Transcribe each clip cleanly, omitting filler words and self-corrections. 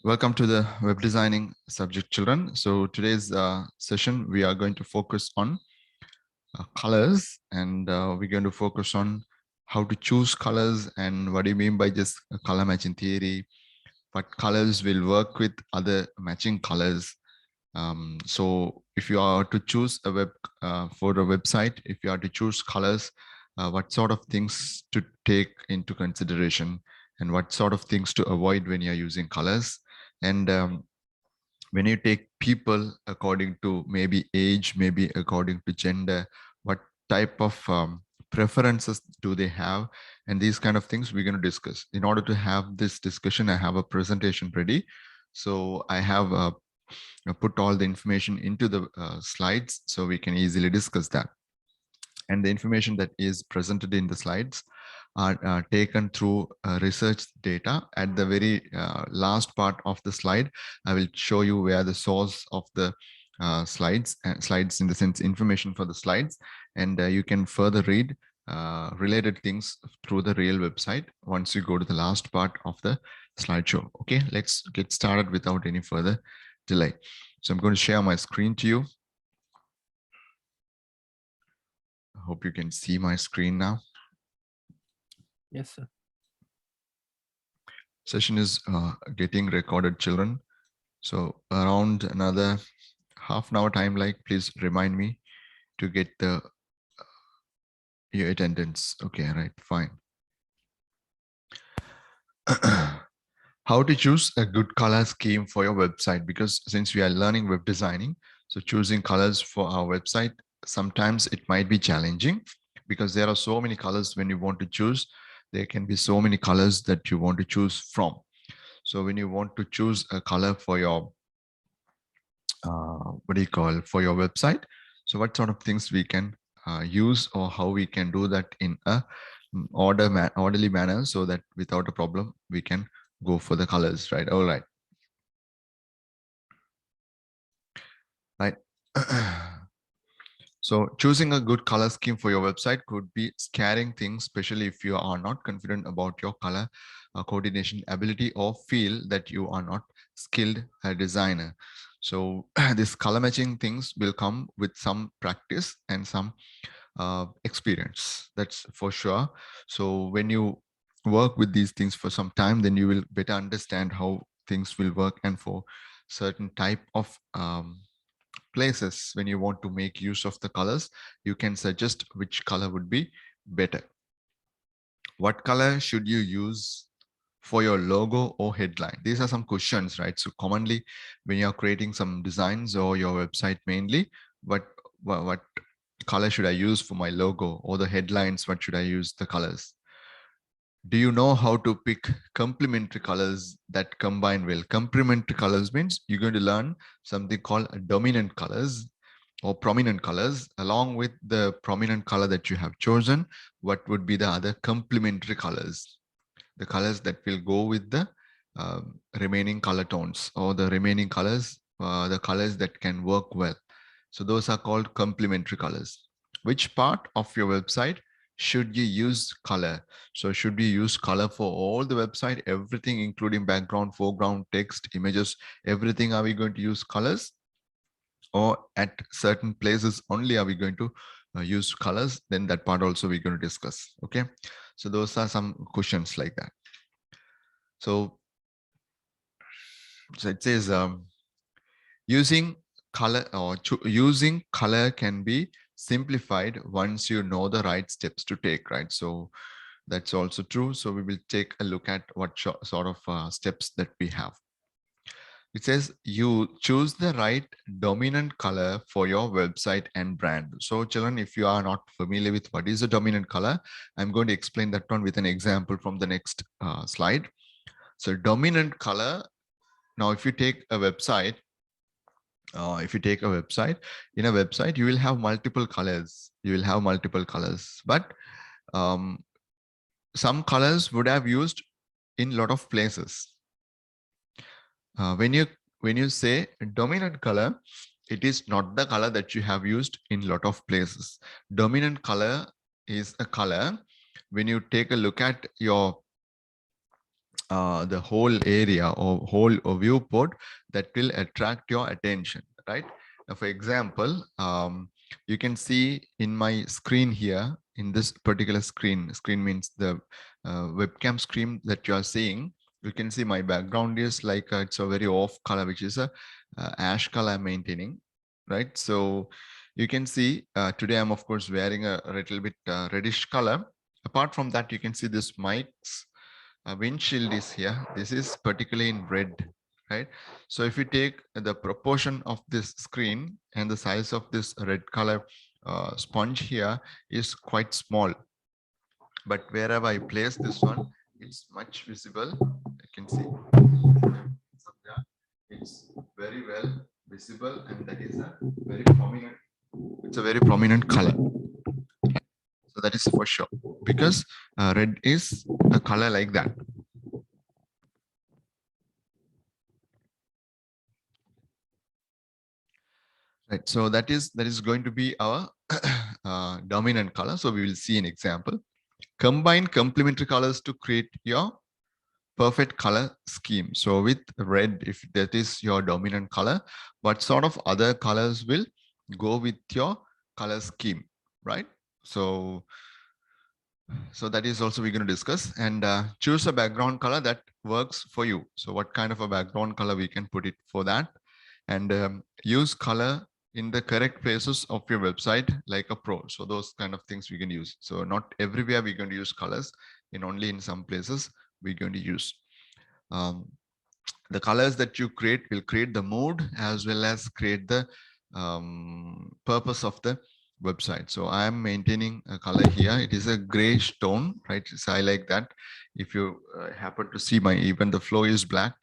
Welcome to the web designing subject, children. So today's session, we are going to focus on colors, and we're going to focus on how to choose colors and what do you mean by just color matching theory, what colors will work with other matching colors. So if you are to choose a web for a website, if you are to choose colors, what sort of things to take into consideration and what sort of things to avoid when you're using colors. And when you take people according to maybe age, maybe according to gender, what type of preferences do they have, and these kind of things we're going to discuss. In order to have this discussion, I have a presentation ready. So I have put all the information into the slides so we can easily discuss that. And the information that is presented in the slides are taken through research data. At the very last part of the slide, I will show you where the source of the slides in the sense information for the slides, and you can further read related things through the real website once you go to the last part of the slideshow. Okay, let's get started without any further delay. So I'm going to share my screen to you. I hope you can see my screen now. Yes, sir. Session is getting recorded, children. So around another half an hour time, like, please remind me to get the your attendance. Okay, right, fine. How to choose a good color scheme for your website, because since we are learning web designing, so choosing colors for our website, sometimes it might be challenging because there are so many colors when you want to choose. There can be so many colors that you want to choose from. So when you want to choose a color for your for your website, so what sort of things we can use, or how we can do that in a orderly manner, so that without a problem we can go for the colors, right? All right. So choosing a good color scheme for your website could be scaring things, especially if you are not confident about your color coordination ability, or feel that you are not skilled designer. So this color matching things will come with some practice and some experience, that's for sure. So when you work with these things for some time, then you will better understand how things will work, and for certain type of places, when you want to make use of the colors, you can suggest which color would be better. What color should you use for your logo or headline? These are some questions, right? So commonly when you're creating some designs or your website mainly, what color should I use for my logo, or the headlines, what should I use the colors? Do you know how to pick complementary colors that combine well? Complementary colors means you're going to learn something called dominant colors or prominent colors. Along with the prominent color that you have chosen, what would be the other complementary colors? The colors that will go with the remaining color tones, or the remaining colors, the colors that can work well. So those are called complementary colors. Which part of your website should you use color? So should you use color for all the website, everything, including background, foreground, text, images, everything? Are we going to use colors, or at certain places only are we going to use colors? Then that part also we're going to discuss. Okay, so those are some questions like that. So it says using color, or using color can be simplified once you know the right steps to take, right? So that's also true. So we will take a look at what sort of steps that we have. It says you choose the right dominant color for your website and brand. So children, if you are not familiar with what is a dominant color, I'm going to explain that one with an example from the next slide. So dominant color, now if you take a website, in a website, you will have multiple colors. But um, some colors would have used in a lot of places. When you say dominant color, it is not the color that you have used in a lot of places. Dominant color is a color when you take a look at your the whole area or whole viewport that will attract your attention, right? Now, for example, you can see in my screen here, in this particular screen means the webcam screen that you are seeing. You can see my background is like it's a very off color, which is a ash color I'm maintaining, right? So you can see today I'm of course wearing a little bit reddish color. Apart from that, you can see this mics windshield is here. This is particularly in red, right? So if you take the proportion of this screen and the size of this red color sponge here is quite small. But wherever I place this one, it's much visible. You can see it's very well visible, and that is a very prominent. It's a very prominent color. So that is for sure because red is a color like that. Right. So that is going to be our dominant color. So we will see an example. Combine complementary colors to create your perfect color scheme. So with red, if that is your dominant color, what sort of other colors will go with your color scheme, right? So that is also we're going to discuss, and choose a background color that works for you. So what kind of a background color we can put it for that, and use color in the correct places of your website like a pro. So those kind of things we can use. So not everywhere we're going to use colors, in only in some places we're going to use. um, the colors that you create will create the mood as well as create the purpose of the website. So I am maintaining a color here. It is a grayish tone, right? So I like that. If you happen to see, my even the floor is black.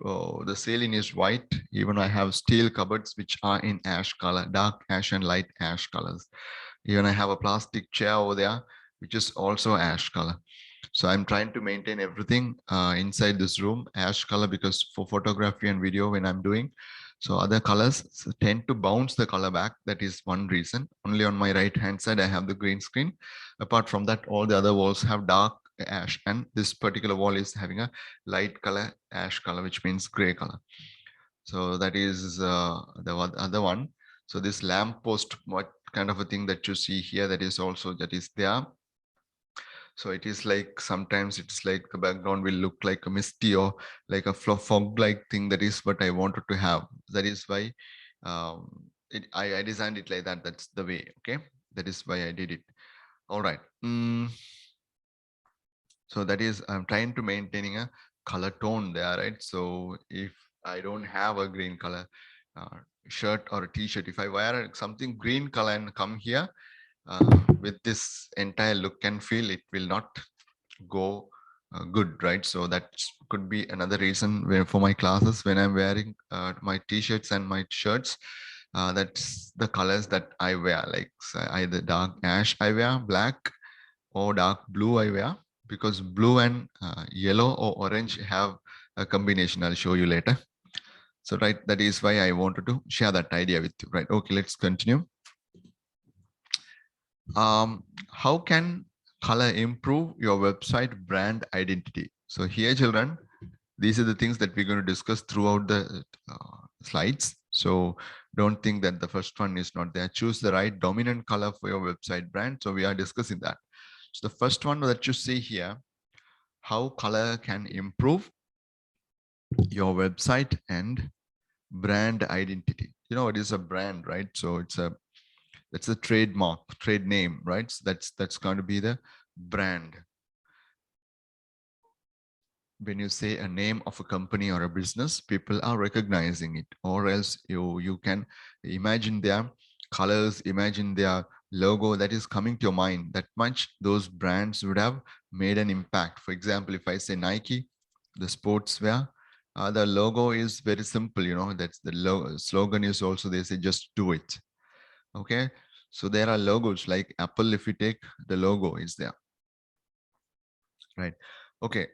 The ceiling is white. Even I have steel cupboards which are in ash color, dark ash and light ash colors. Even I have a plastic chair over there which is also ash color. So I'm trying to maintain everything inside this room ash color, because for photography and video when I'm doing, so other colors tend to bounce the color back. That is one reason. Only on my right hand side I have the green screen. Apart from that, all the other walls have dark ash, and this particular wall is having a light color ash color, which means gray color. So that is the other one. So this lamp post, what kind of a thing that you see here, that is also that is there. So it is like sometimes it's like the background will look like a misty or like a fog like thing. That is what I wanted to have. That is why I designed it like that. That's the way. Okay. That is why I did it. All right. So that is, I'm trying to maintaining a color tone there, right? So if I don't have a green color uh, shirt or a t-shirt, if I wear something green color and come here with this entire look and feel, it will not go good, right? So that could be another reason where for my classes when I'm wearing my t-shirts and my shirts, that's the colors that I wear, like either dark ash I wear, black, or dark blue I wear, because blue and yellow or orange have a combination. I'll show you later. So right, that is why I wanted to share that idea with you, right? Okay, let's continue. How can color improve your website brand identity? So here, children, these are the things that we're going to discuss throughout the slides. So don't think that the first one is not there. Choose the right dominant color for your website brand. So we are discussing that. So the first one that you see here, how color can improve your website and brand identity. You know, it is a brand, right? So that's a trademark, trade name, right? So that's going to be the brand. When you say a name of a company or a business, people are recognizing it, or else you can imagine their colors, imagine their logo that is coming to your mind. That much those brands would have made an impact. For example, if I say Nike, the sportswear, the logo is very simple. You know, that's the slogan is also, they say just do it. Okay, so there are logos like Apple. If you take, the logo is there, right? Okay.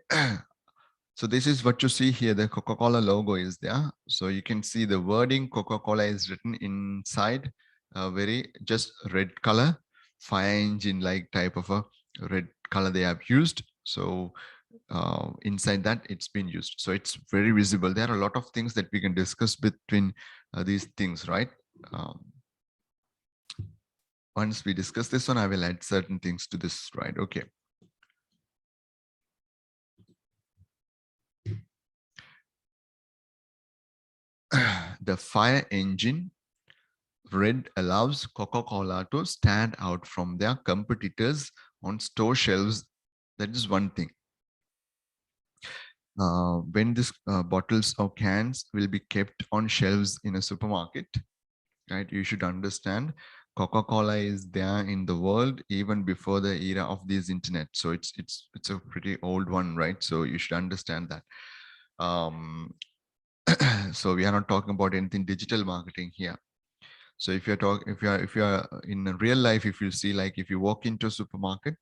So this is what you see here. The Coca-Cola logo is there. So you can see the wording Coca-Cola is written inside a very just red color, 5 engine like type of a red color they have used. So inside that it's been used. So it's very visible. There are a lot of things that we can discuss between these things, right? Um, Once we discuss this one, I will add certain things to this, right? Okay. The fire engine red allows Coca-Cola to stand out from their competitors on store shelves. That is one thing. When these bottles or cans will be kept on shelves in a supermarket, right? You should understand Coca-Cola is there in the world even before the era of this internet. So it's a pretty old one, right? So you should understand that. Um, so we are not talking about anything digital marketing here. So if you're in real life, if you see, like if you walk into a supermarket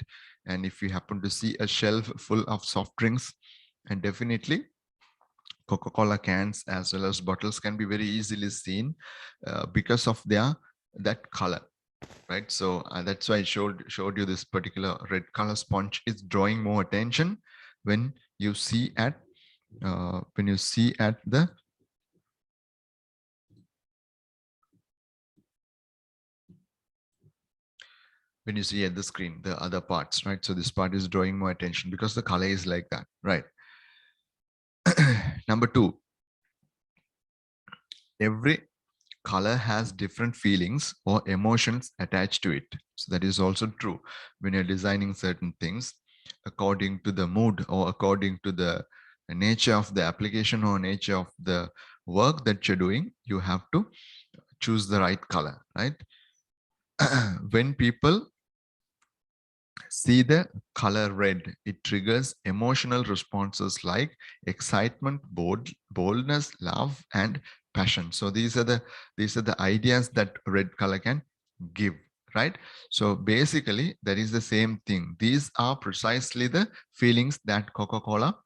and if you happen to see a shelf full of soft drinks, and definitely Coca-Cola cans as well as bottles can be very easily seen because of their that color, right? So that's why I showed you this particular red color sponge is drawing more attention when you see at the when you see at the screen the other parts, right? So this part is drawing more attention because the color is like that, right? Number two, every color has different feelings or emotions attached to it. So that is also true when you're designing certain things according to the mood or according to the nature of the application or nature of the work that you're doing. You have to choose the right color, right? When people see the color red, it triggers emotional responses like excitement, boldness, love, and passion. So these are the ideas that red color can give, right? So basically, that is the same thing. These are precisely the feelings that Coca-Cola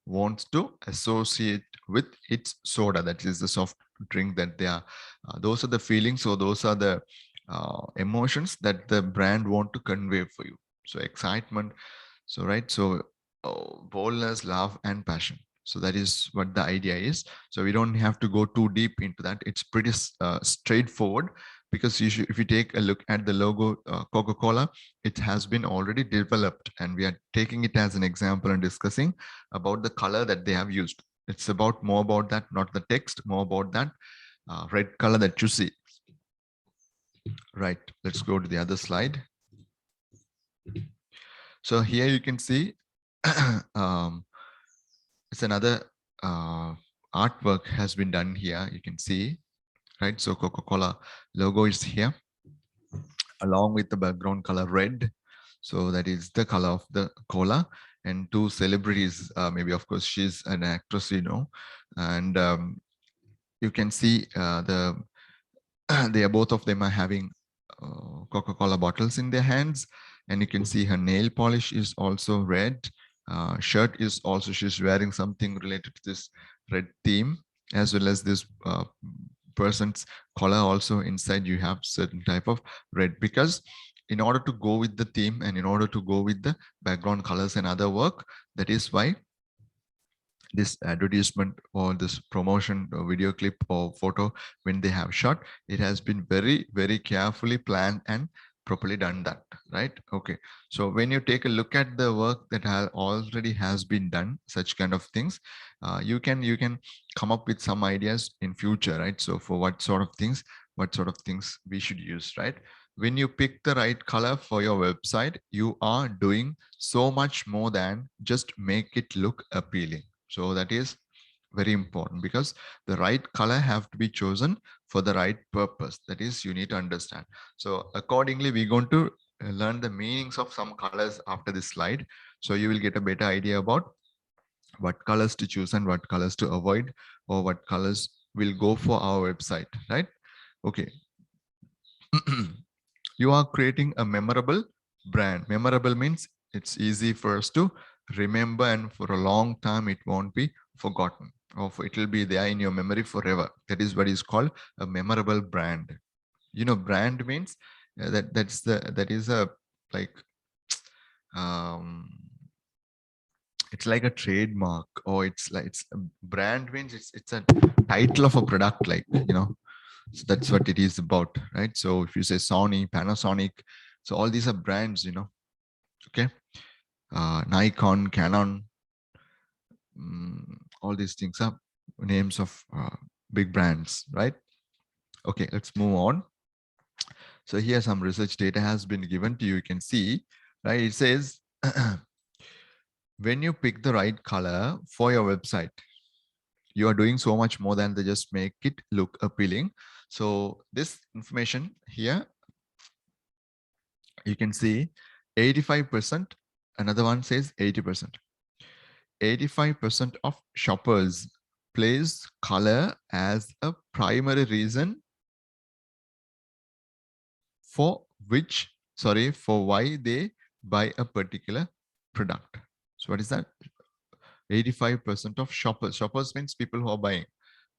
wants to associate with its soda. That is the soft drink that they are. Those are the feelings, or those are the emotions that the brand want to convey for you. So excitement, so right, so boldness, love, and passion. So that is what the idea is. So we don't have to go too deep into that. It's pretty straightforward, because if you take a look at the logo Coca-Cola, it has been already developed, and we are taking it as an example and discussing about the color that they have used. It's about more about that, not the text, more about that red color that you see. Right, let's go to the other slide. So here you can see um, it's another artwork has been done here. You can see, right? So Coca-Cola logo is here along with the background color red. So that is the color of the cola. And two celebrities, maybe of course she's an actress, and you can see they are both of them are having Coca-Cola bottles in their hands, and you can see her nail polish is also red. Shirt is also, she's wearing something related to this red theme, as well as this person's collar also inside. You have certain type of red, because in order to go with the theme and in order to go with the background colors and other work, that is why this advertisement or this promotion or video clip or photo, when they have shot, it has been very, very carefully planned and properly done that, right? Okay, so when you take a look at the work that already has been done, such kind of things, you can come up with some ideas in future, right? So for what sort of things we should use, right? When you pick the right color for your website, you are doing so much more than just make it look appealing. So that is very important, because the right color have to be chosen for the right purpose. That is, you need to understand. So accordingly, we're going to learn the meanings of some colors after this slide. So you will get a better idea about what colors to choose and what colors to avoid, or what colors will go for our website, right? Okay. You are creating a memorable brand. Memorable means it's easy for us to remember, and for a long time it won't be forgotten, or it will be there in your memory forever. That is what is called a memorable brand. Brand means that is a like um It's like a trademark, or it's like it's a brand means it's a title of a product, like, so that's what it is about, right? So if you say Sony, Panasonic, so all these are brands, okay. Nikon, Canon, all these things are names of big brands, right? Okay, let's move on. So here some research data has been given to you. You can see, right? It says when you pick the right color for your website, you are doing so much more than they just make it look appealing. So this information here, you can see 85%. Another one says 80%. 85% of shoppers place color as a primary reason for for why they buy a particular product. So what is that? 85% of shoppers means people who are buying,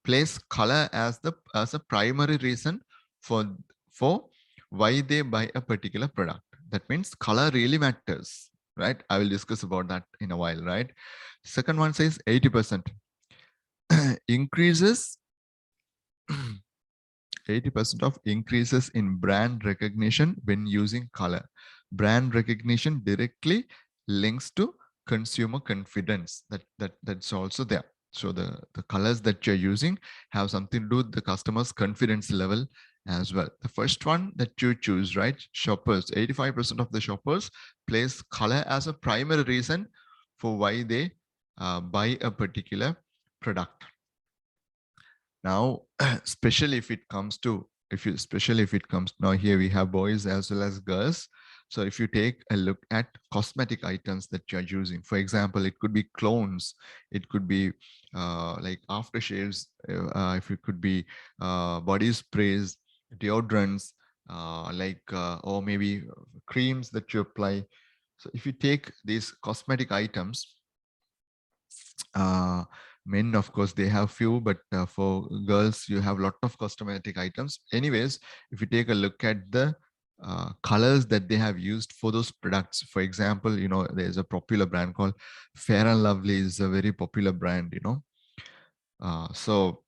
place color as a primary reason for for why they buy a particular product. That means color really matters, right? I will discuss about that in a while, right? Second one says 80% increases 80% of increases in brand recognition when using color. Brand recognition directly links to consumer confidence. That's also there. So the colors that you're using have something to do with the customer's confidence level as well. The first one that you choose, right? Shoppers, 85% of the shoppers place color as a primary reason for why they buy a particular product. Now, especially if it comes to, especially if it comes, now here we have boys as well as girls. So if you take a look at cosmetic items that you're using, for example, it could be clones, it could be like aftershaves, if it could be body sprays, deodorants, or maybe creams that you apply. So if you take these cosmetic items, uh, men, of course, they have few, but for girls you have a lot of cosmetic items. Anyways, if you take a look at the colors that they have used for those products, for example, there's a popular brand called Fair and Lovely, is a very popular brand, so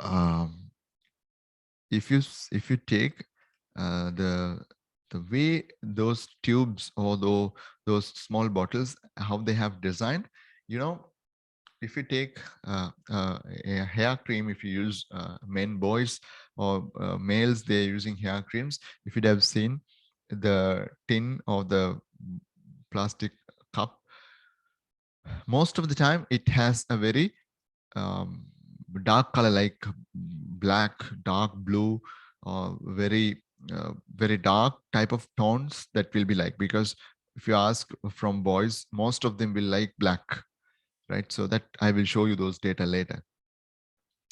um, if you take the way those tubes, or those small bottles, how they have designed, you know if you take a hair cream, if you use men, boys, or males, they're using hair creams. If you'd have seen the tin or the plastic cup, most of the time it has a very um, dark color, like black, dark blue, very very dark type of tones that will be like, because if you ask from boys, most of them will like black, right? So that I will show you those data later.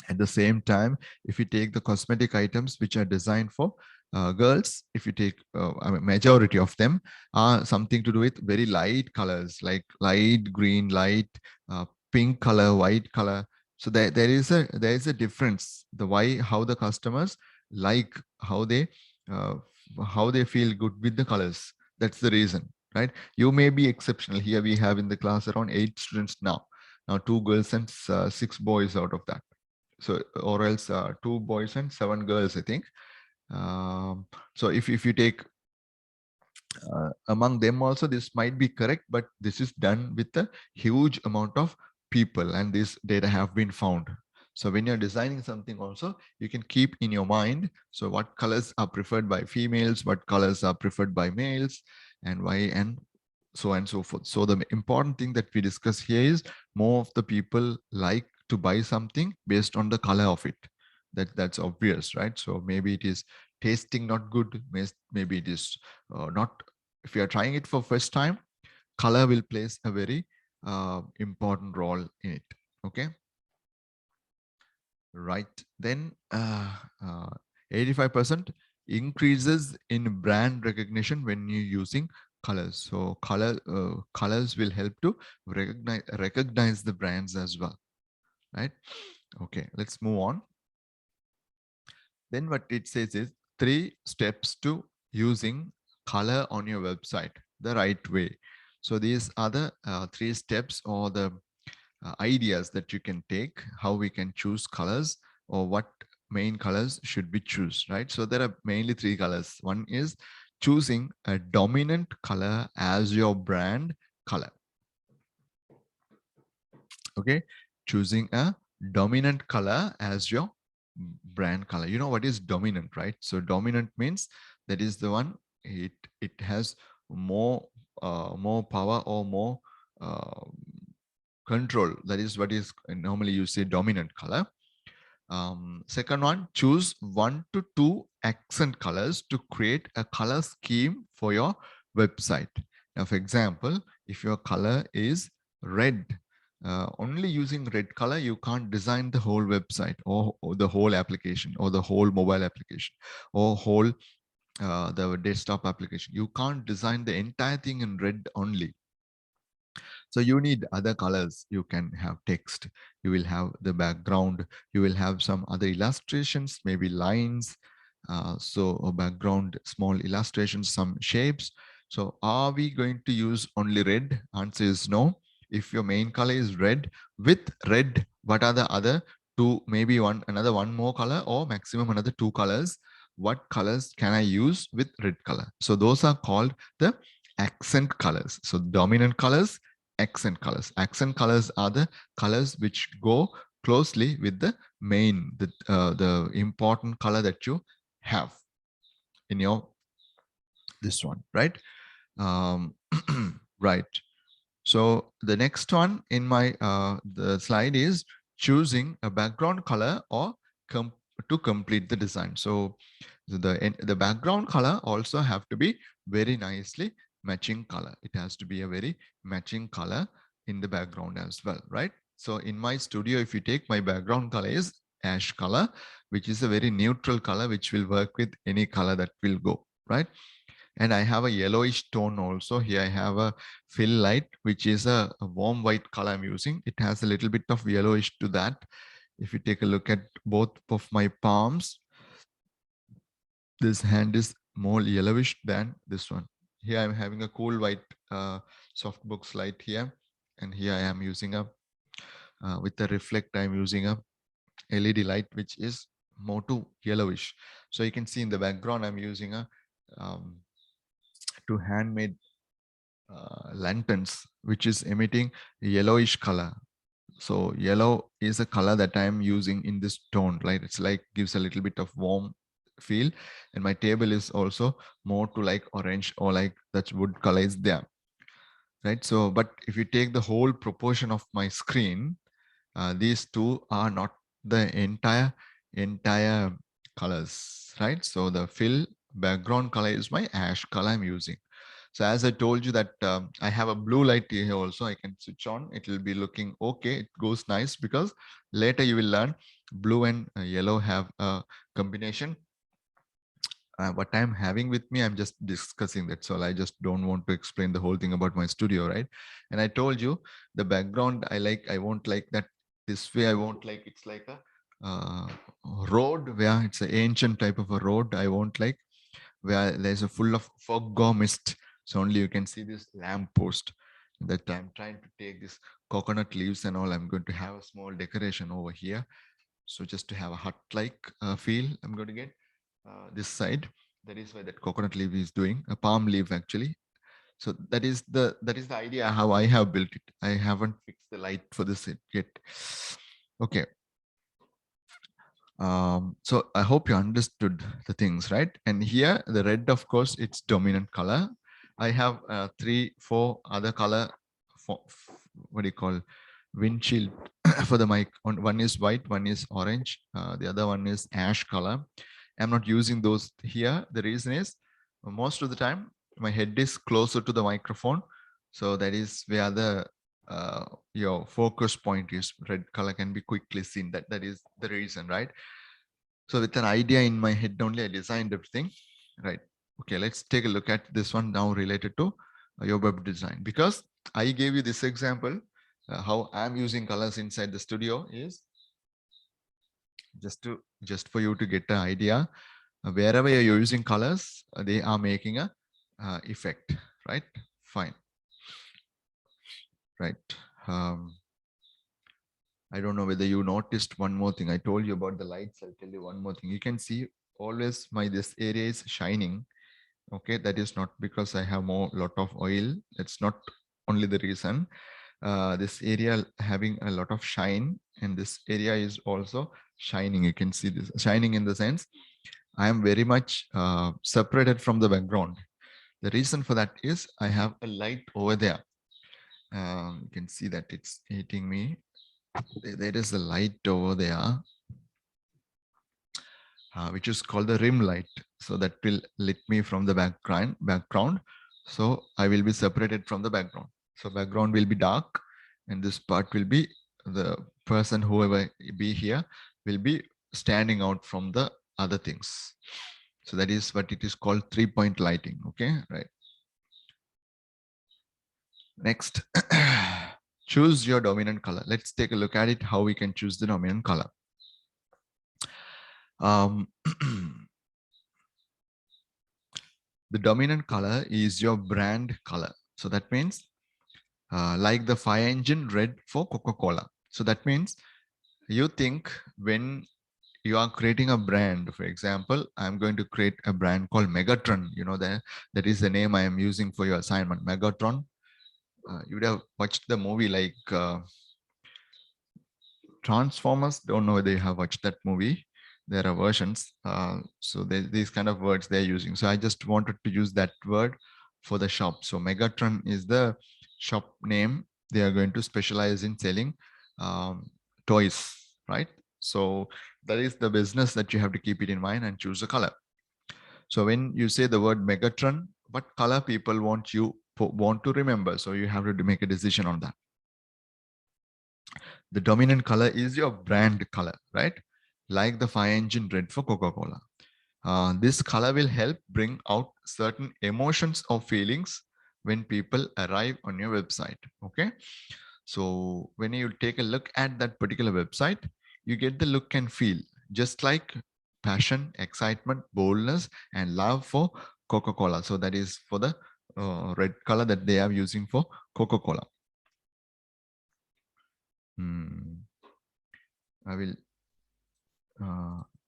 At the same time, if you take the cosmetic items which are designed for girls, if you take I mean, majority of them are something to do with very light colors, like light green, light pink color, white color. So there is a difference, the why, how the customers like, uh, how they feel good with the colors. That's the reason, right? You may be exceptional. Here we have in the class around 8 students now, 2 girls and 6 boys out of that. So, or else 2 boys and 7 girls, I think. So if you take among them also, this might be correct, but this is done with a huge amount of people, and this data have been found. So when you're designing something also, you can keep in your mind, so what colors are preferred by females, what colors are preferred by males, and why, and so on and so forth. So the important thing that we discuss here is, more of the people like to buy something based on the color of it. That's obvious, right? So maybe it is tasting not good, maybe it is not. If you are trying it for first time, color will plays a very important role in it. Okay, right. Then 85% increases in brand recognition when you're using colors. So colors will help to recognize the brands as well, right? Okay, let's move on. Then what it says is 3 steps to using color on your website the right way. So these are the three steps or the ideas that you can take, how we can choose colors or what main colors should we choose, right? So there are mainly three colors. One is choosing a dominant color as your brand color. Okay, choosing a dominant color as your brand color. You know what is dominant, right? So dominant means that is the one, it has more more power or more uh, control. That is what is normally you say dominant color. Second one, choose 1 to 2 accent colors to create a color scheme for your website. Now, for example, if your color is red, only using red color, you can't design the whole website or the whole application or the whole mobile application or whole the desktop application. You can't design the entire thing in red only. So you need other colors. You can have text, you will have the background, you will have some other illustrations, maybe lines, so a background, small illustrations, some shapes. So are we going to use only red? Answer is no. If your main color is red, with red, what are the other two, maybe another one more color or maximum another two colors? What colors can I use with red color? So those are called the accent colors. So dominant colors, accent colors. Accent colors are the colors which go closely with the main, the important color that you have in your this one, right? Um, right. So the next one in my the slide is choosing a background color or com to complete the design. So the background color also have to be very nicely matching color. It has to be a very matching color in the background as well, right? So in my studio, if you take, my background color is ash color, which is a very neutral color, which will work with any color that will go, right? And I have a yellowish tone also. Here I have a fill light, which is a warm white color I'm using. It has a little bit of yellowish to that. If you take a look at both of my palms, this hand is more yellowish than this one. Here I'm having a cool white softbox light here. And here I am using a, with the reflect, I'm using a LED light, which is more to yellowish. So you can see in the background, I'm using a two handmade lanterns, which is emitting yellowish color. So yellow is a color that I'm using in this tone, right? It's like gives a little bit of warm feel. And my table is also more to like orange or like that wood color is there, right? So, but if you take the whole proportion of my screen, these two are not the entire colors, right? So the fill background color is my ash color I'm using. So as I told you that I have a blue light here also, I can switch on. It will be looking okay. It goes nice because later you will learn blue and yellow have a combination. What I'm having with me, I'm just discussing that. So I just don't want to explain the whole thing about my studio, right? And I told you the background I won't like that this way. I won't like, it's like a road where it's an ancient type of a road. I won't like where there's a full of fog or mist. So only you can see this lamp post that I'm trying to take this coconut leaves and all. I'm going to have a small decoration over here. So just to have a hut-like feel, I'm going to get this side. That is why that coconut leaf is doing a palm leaf actually. So that is the idea how I have built it. I haven't fixed the light for this yet. Okay. So I hope you understood the things, right? And here the red, of course, it's dominant color. I have three, four other color, for, what do you call, windshield for the mic. One is white, one is orange, the other one is ash color. I'm not using those here. The reason is most of the time my head is closer to the microphone. So that is where the your focus point is. Red color can be quickly seen. That is the reason, right? So with an idea in my head only, I designed everything, right? Okay, let's take a look at this one now related to your web design. Because I gave you this example, how I'm using colors inside the studio is just for you to get an idea. Wherever you're using colors, they are making a effect, right? Fine. right? um, I don't know whether you noticed one more thing. I told you about the lights. I'll tell you one more thing. You can see always my this area is shining. Okay, that is not because I have more lot of oil. That's not only the reason. This area having a lot of shine, and this area is also shining. You can see this shining in the sense I am very much separated from the background. The reason for that is I have a light over there. You can see that it's hitting me. There is a light over there, which is called the rim light. So that will lit me from the background. So I will be separated from the background. So background will be dark, and this part will be the person, whoever be here, will be standing out from the other things. So that is what it is called 3-point lighting. Okay, right. Next, choose your dominant color. Let's take a look at it, how we can choose the dominant color. Um, the dominant color is your brand color. So that means like the fire engine red for Coca-Cola. So that means you think when you are creating a brand, for example, I'm going to create a brand called Megatron. You know, that is the name I am using for your assignment, Megatron. You would have watched the movie like Transformers. Don't know whether you have watched that movie. There are versions. So these kind of words they're using. So I just wanted to use that word for the shop. So Megatron is the shop name. They are going to specialize in selling toys, right? So that is the business that you have to keep it in mind and choose a color. So when you say the word Megatron, what color people want to remember? So you have to make a decision on that. The dominant color is your brand color, right? Like the fire engine red for Coca-Cola. This color will help bring out certain emotions or feelings when people arrive on your website. Okay. So when you take a look at that particular website, you get the look and feel, just like passion, excitement, boldness, and love for Coca-Cola. So that is for the red color that they are using for Coca-Cola. I will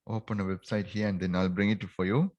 open a website here and then I'll bring it for you.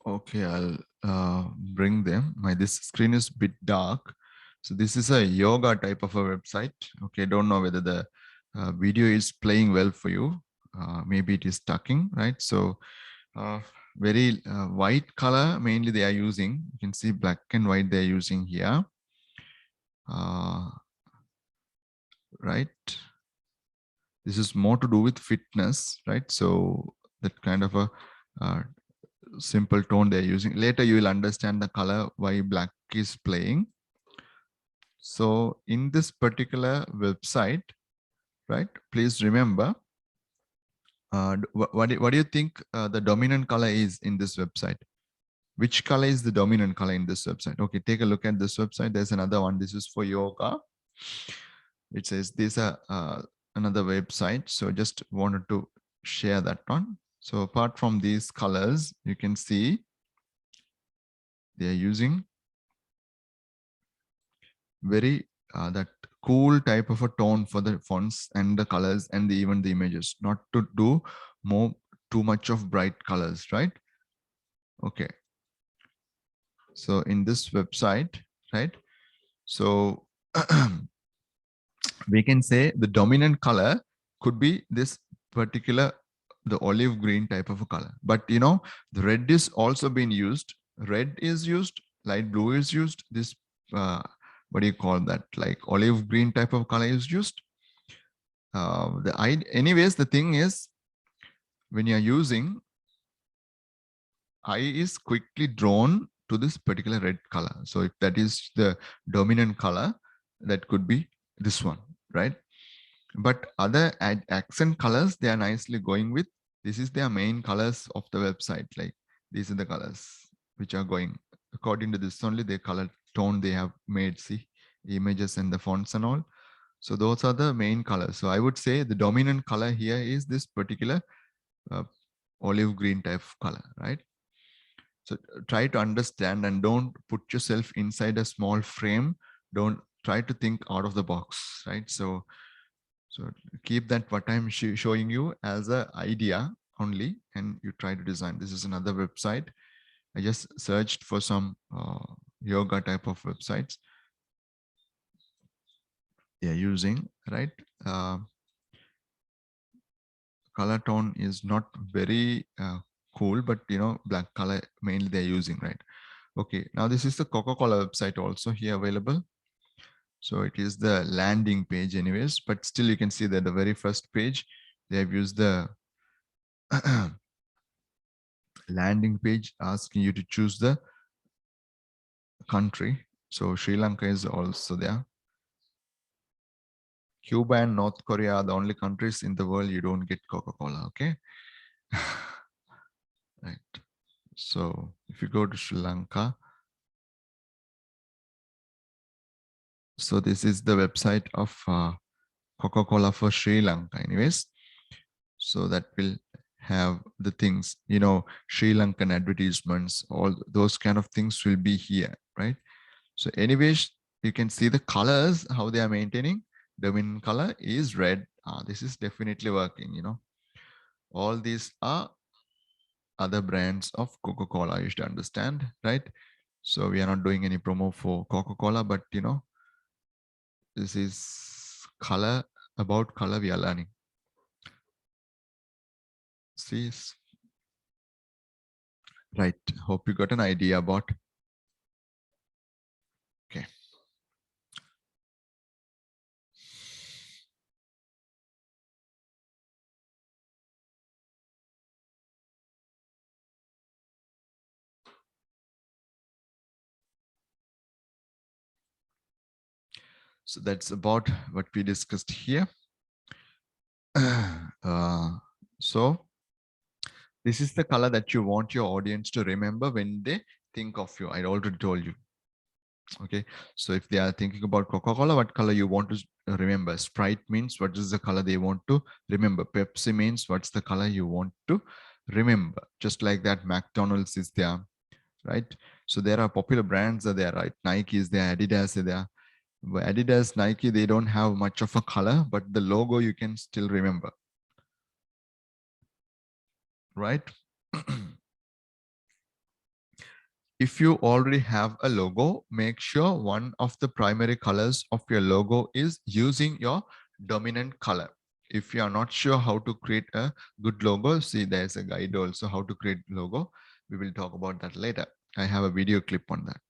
Okay, I'll bring them. This screen is a bit dark. So this is a yoga type of a website. Okay, don't know whether the video is playing well for you. Maybe it is stucking, right? So very white color mainly they are using. You can see black and white they're using here. Right. This is more to do with fitness, right? So that kind of a uh, simple tone they're using. Later you will understand the color why black is playing. So in this particular website, right, please remember, what do you think the dominant color is in this website? Which color is the dominant color in this website? Okay, take a look at this website. There's another one. This is for yoga. It says these are another website. So just wanted to share that one. So apart from these colors, you can see they are using very that cool type of a tone for the fonts and the colors and even the images, not to do more too much of bright colors, right? Okay. So in this website, right? So we can say the dominant color could be this particular, the olive green type of a color. But the red is also being used. Red is used, light blue is used. This, what do you call that? Like olive green type of color is used. Anyways, the thing is, when you're using, eye is quickly drawn to this particular red color. So if that is the dominant color, that could be this one, right? But other accent colors, they are nicely going with, this is their main colors of the website. Like these are the colors which are going according to this only, the color tone they have made, see, images and the fonts and all. So those are the main colors. So I would say the dominant color here is this particular uh, olive green type of color, right? So try to understand and don't put yourself inside a small frame. Don't try to think out of the box, right? So keep that what I'm showing you as an idea only, and you try to design. This is another website. I just searched for some yoga type of websites they're using, right? Color tone is not very cool, but black color mainly they're using, right? Okay, now this is the Coca-Cola website also here available. So it is the landing page anyways, but still you can see that the very first page, they have used the landing page asking you to choose the country. So Sri Lanka is also there. Cuba and North Korea are the only countries in the world you don't get Coca-Cola, okay? Right. So if you go to Sri Lanka, so this is the website of Coca-Cola for Sri Lanka anyways. So that will have the things, Sri Lankan advertisements, all those kind of things will be here, right? So anyways, you can see the colors, how they are maintaining. The main color is red. This is definitely working, All these are other brands of Coca-Cola, you should understand, right? So we are not doing any promo for Coca-Cola, but this is color, about color we are learning. See, right. Hope you got an idea about. Okay. So that's about what we discussed here. So this is the color that you want your audience to remember when they think of you. I already told you. Okay. So if they are thinking about Coca-Cola, what color you want to remember? Sprite means what is the color they want to remember? Pepsi means what's the color you want to remember? Just like that, McDonald's is there, right? So there are popular brands are there, right? Nike is there, Adidas is there. Adidas, Nike, they don't have much of a color, but the logo you can still remember, right? If you already have a logo, make sure one of the primary colors of your logo is using your dominant color. If you are not sure how to create a good logo, see there's a guide also how to create logo. We will talk about that later. I have a video clip on that.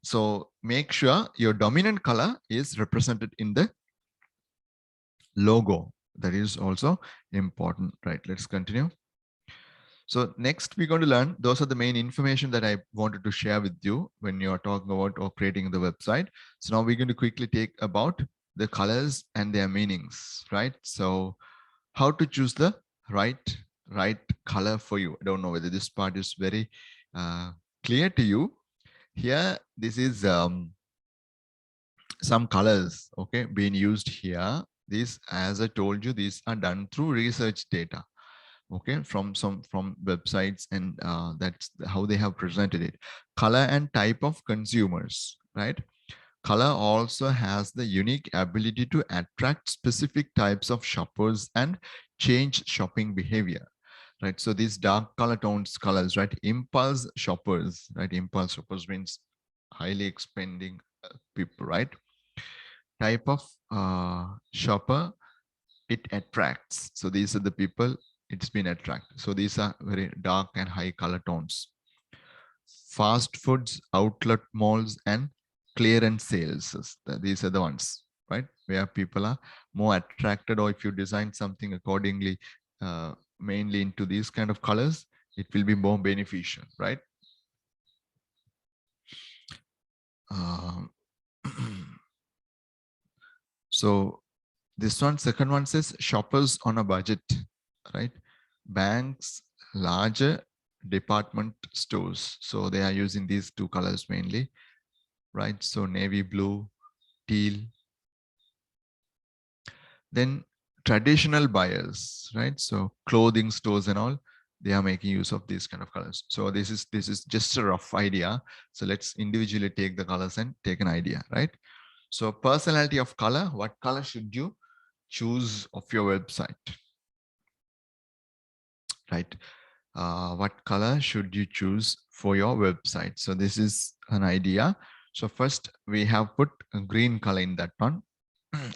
So make sure your dominant color is represented in the logo. That is also important, right? Let's continue. So next we're going to learn, those are the main information that I wanted to share with you when you're talking about or creating the website. So now we're going to quickly take about the colors and their meanings, right? So how to choose the right color for you. I don't know whether this part is very clear to you. Here, this is some colors, okay, being used here. These, as I told you, these are done through research data. okay, from websites, and that's how they have presented it. Color and type of consumers, right? Color also has the unique ability to attract specific types of shoppers and change shopping behavior, right? So these dark color tones, colors, right? Impulse shoppers, right? Impulse shoppers means highly expending people, right? Type of shopper, it attracts. So these are the people it's been attracted. So these are very dark and high color tones. Fast foods, outlet malls, and clearance sales. These are the ones, right? Where people are more attracted, or if you design something accordingly, mainly into these kind of colors, it will be more beneficial, right? Um, so this one, second one says shoppers on a budget, right? Banks, larger department stores. So they are using these two colors mainly, right? So navy blue, teal. Then traditional buyers, right? So clothing stores and all, they are making use of these kind of colors. So this is just a rough idea. So let's individually take the colors and take an idea, right? So personality of color, what color should you choose of your website, right? What color should you choose for your website? So this is an idea. So first we have put a green color in that one.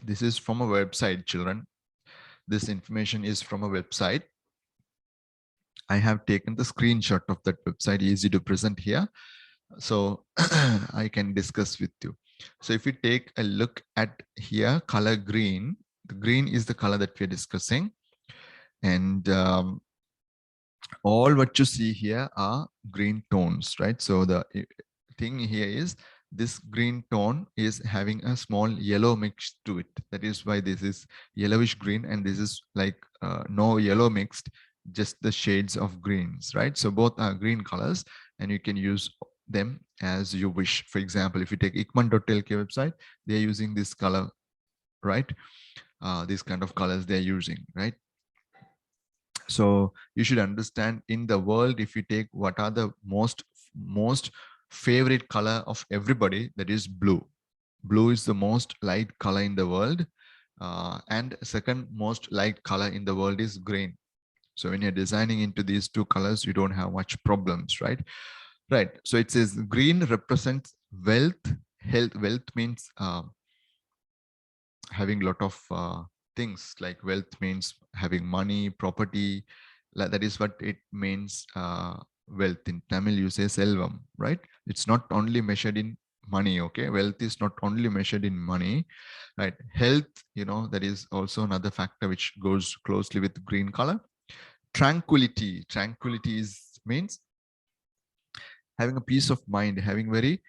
This is from a website, children. This information is from a website. I have taken the screenshot of that website, easy to present here. So I can discuss with you. So if you take a look at here, color green, the green is the color that we're discussing. And all what you see here are green tones, right? So the thing here is this green tone is having a small yellow mix to it. That is why this is yellowish green, and this is like no yellow mixed, just the shades of greens, right? So both are green colors, and you can use them as you wish. For example, if you take ikman.lk website, they're using this color, right? These kind of colors they're using, right? So you should understand, in the world, if you take what are the most favorite color of everybody, that is blue. Blue is the most light color in the world, and second most light color in the world is green. So when you're designing into these two colors, you don't have much problems, right? Right. So it says green represents wealth. Health. Wealth means having a lot of things. Like wealth means having money, property. That is what it means. Wealth in Tamil, you say selvam, right? It's not only measured in money. Okay, wealth is not only measured in money, right? Health, that is also another factor which goes closely with green color. Tranquility. Tranquility is means having a peace of mind, having very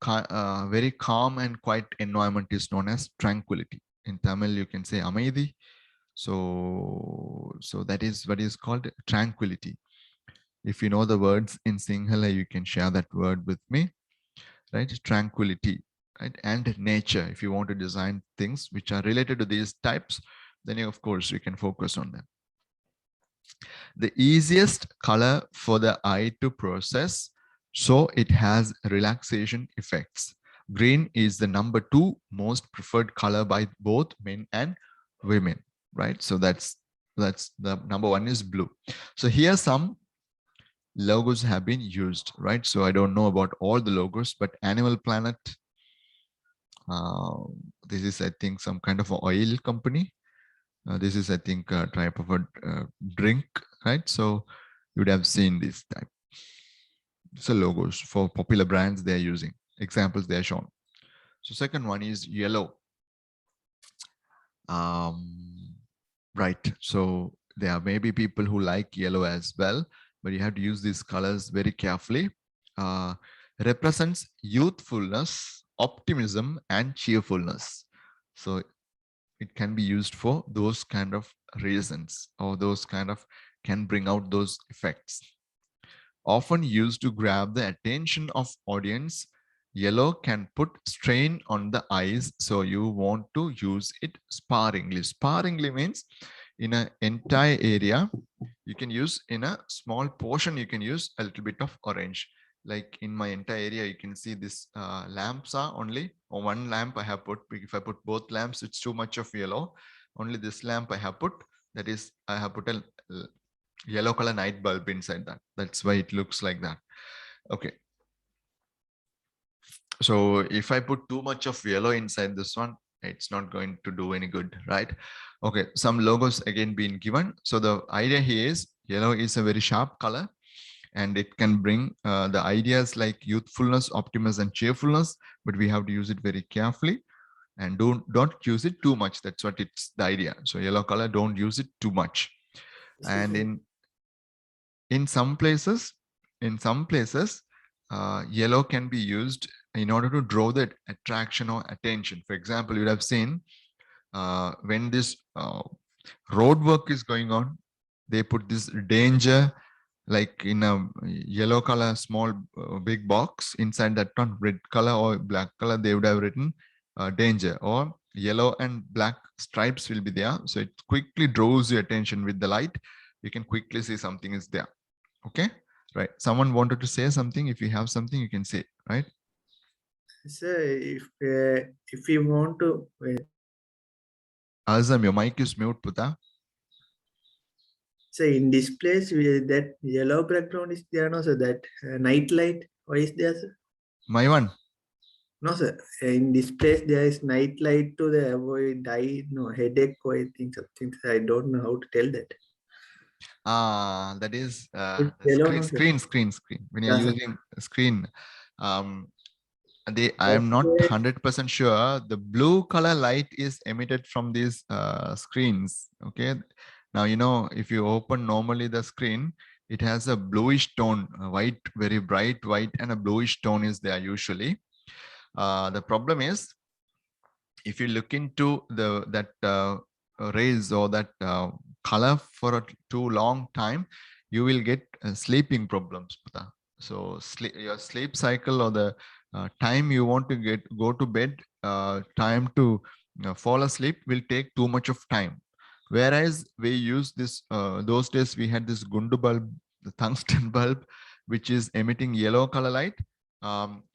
calm and quiet environment is known as tranquility. In Tamil, you can say amaidi. So that is what is called tranquility. If you know the words in Sinhala, you can share that word with me, right? Tranquility, right? And nature. If you want to design things which are related to these types, then of course you can focus on them. The easiest color for the eye to process, so it has relaxation effects. Green is the number 2 most preferred color by both men and women, right? So that's the number 1 is blue. So here some logos have been used, right? So I don't know about all the logos, but Animal Planet, uh, this is I think some kind of oil company. This is, I think, a type of a drink, right? So you would have seen this type. So logos for popular brands they're using. Examples they are shown. So second one is yellow. Um, right. So there may be people who like yellow as well, but you have to use these colors very carefully. Uh, represents youthfulness, optimism, and cheerfulness. So it can be used for those kind of reasons, or those kind of can bring out those effects. Often used to grab the attention of audience, yellow can put strain on the eyes, so you want to use it sparingly. Sparingly means in an entire area, you can use in a small portion, you can use a little bit of orange. Like in my entire area, you can see this lamps are only or one lamp I have put. If I put both lamps, it's too much of yellow. Only this lamp I have put, that is, I have put a yellow color night bulb inside that. That's why it looks like that. Okay. So if I put too much of yellow inside this one, it's not going to do any good, right? Okay, some logos again being given. So the idea here is yellow is a very sharp color, and it can bring the ideas like youthfulness, optimism, and cheerfulness, but we have to use it very carefully and don't use it too much. That's what it's the idea. So yellow color, don't use it too much. Excuse And me. in some places, yellow can be used in order to draw the attraction or attention. For example, you would have seen when this road work is going on, they put this danger like in a yellow color small big box. Inside that one, red color or black color, they would have written danger, or yellow and black stripes will be there, so it quickly draws your attention. With the light, you can quickly see something is there. Okay, right? Someone wanted to say something. If you have something, you can say, right? Sir, if we want to Azam, your mic is mute, Puta. say in this place that yellow background is there, no sir, that night light, why is there, sir? My one. No sir, in this place there is night light to the avoid eye, no headache or I think something. I don't know how to tell that. That is It's yellow, no sir. screen. When you're Yeah, sir. using a screen, um, I am not Okay. 100% sure. The blue color light is emitted from these screens. Okay. Now, if you open normally the screen, it has a bluish tone, white, very bright white, and a bluish tone is there usually. The problem is, if you look into that rays or that color for a too long time, you will get sleeping problems, Pata. So your sleep cycle, or the time you want to go to bed, time to fall asleep will take too much of time. Whereas we use this, those days we had this gundu bulb, the tungsten bulb, which is emitting yellow color light,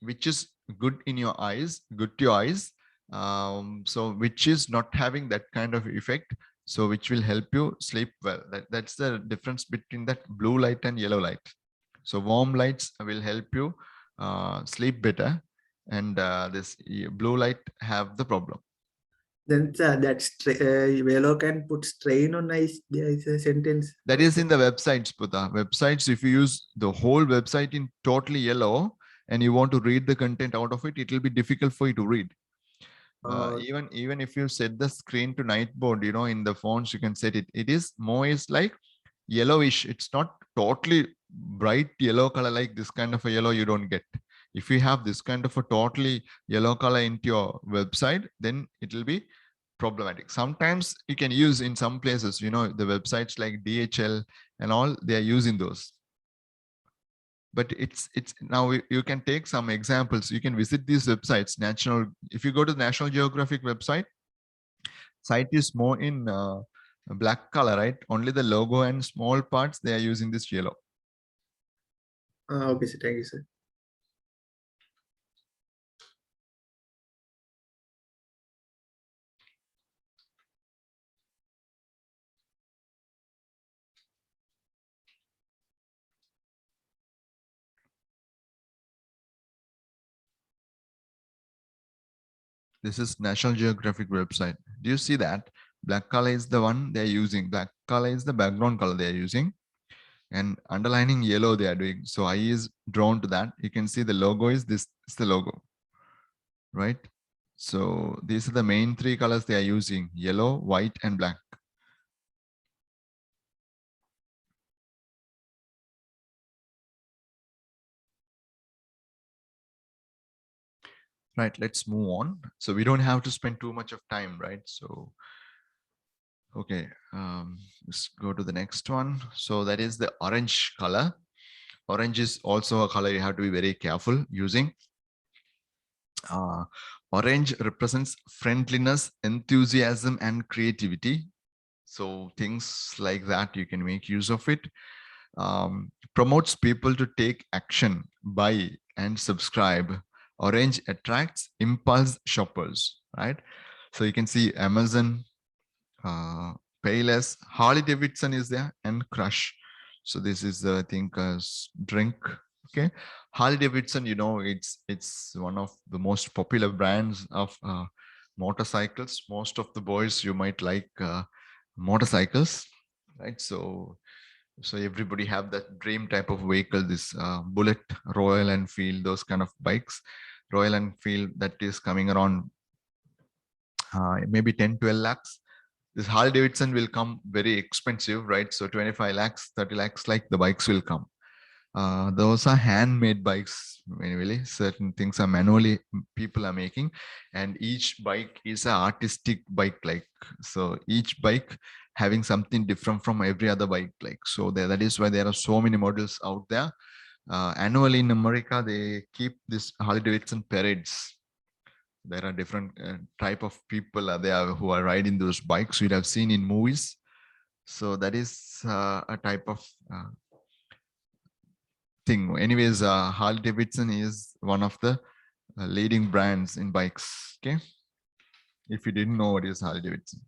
which is good in your eyes, good to your eyes. So which is not having that kind of effect, so which will help you sleep well. That's the difference between that blue light and yellow light. So warm lights will help you sleep better, and this blue light have the problem. Then sir, that yellow can put strain on eyes. There is a sentence. That is in the websites, Puta. Websites, if you use the whole website in totally yellow and you want to read the content out of it, it will be difficult for you to read. Uh, Even if you set the screen to night mode, in the phones you can set it. It is more is like yellowish. It's not totally bright yellow color like this kind of a yellow you don't get. If you have this kind of a totally yellow color into your website, then it will be problematic. Sometimes you can use in some places, the websites like DHL and all, they are using those. But it's now you can take some examples. You can visit these websites. If you go to the National Geographic website, site is more in black color, right? Only the logo and small parts, they are using this yellow. okay, sir. Thank you, sir. This is National Geographic website. Do you see that? Black color is the one they're using. Black color is the background color they're using. And underlining yellow they are doing. So eye is drawn to that. You can see the logo is this is the logo, right? So these are the main three colors they are using: yellow, white, and black. Right, let's move on. So we don't have to spend too much of time, right? So, okay, let's go to the next one. So that is the orange color. Orange is also a color you have to be very careful using. Orange represents friendliness, enthusiasm, and creativity. So things like that, you can make use of it. Promotes people to take action, buy and subscribe. Orange attracts impulse shoppers, right? So you can see Amazon, uh, Payless, Harley Davidson is there, and Crush. So this is, I think, a drink. Okay, Harley Davidson, it's one of the most popular brands of motorcycles. Most of the boys, you might like motorcycles, right? So everybody have that dream type of vehicle, this Bullet, Royal Enfield, those kind of bikes. Royal Enfield, that is coming around maybe 10-12 lakhs. This Harley Davidson will come very expensive, right? So 25 lakhs, 30 lakhs, like the bikes will come. Those are handmade bikes. Anyway, certain things are manually people are making, and each bike is an artistic bike. Like, so each bike having something different from every other bike. Like, so that is why there are so many models out there. Annually in America, they keep this Harley Davidson parades. There are different type of people are there who are riding those bikes you'd have seen in movies. So that is a type of thing. Anyways, Harley Davidson is one of the leading brands in bikes. Okay, if you didn't know what is Harley Davidson.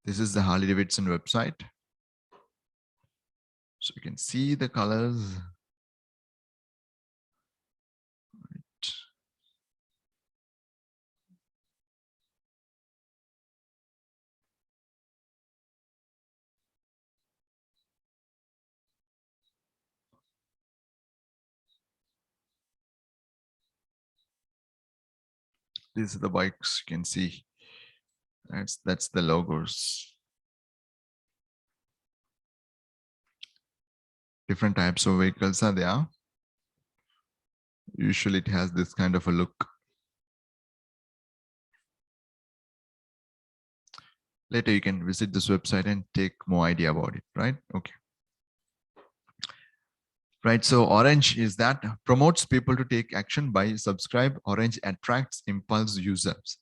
This is the Harley Davidson website. So you can see the colors. These are the bikes you can see. That's the logos. Different types of vehicles are there. Usually it has this kind of a look. Later you can visit this website and take more idea about it, right? Okay. Right, so Orange is that promotes people to take action by subscribe. Orange attracts impulse users.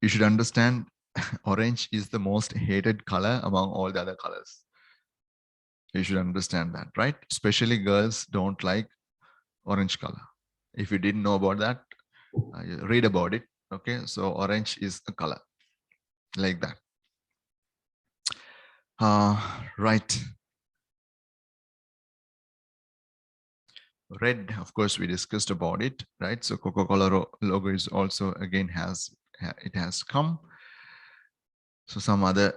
You should understand orange is the most hated color among all the other colors. You should understand that, right? Especially girls don't like orange color. If you didn't know about that, read about it. Okay, so orange is a color like that. Right. Red, of course, we discussed about it, right? So Coca-Cola logo is also again it has come. So some other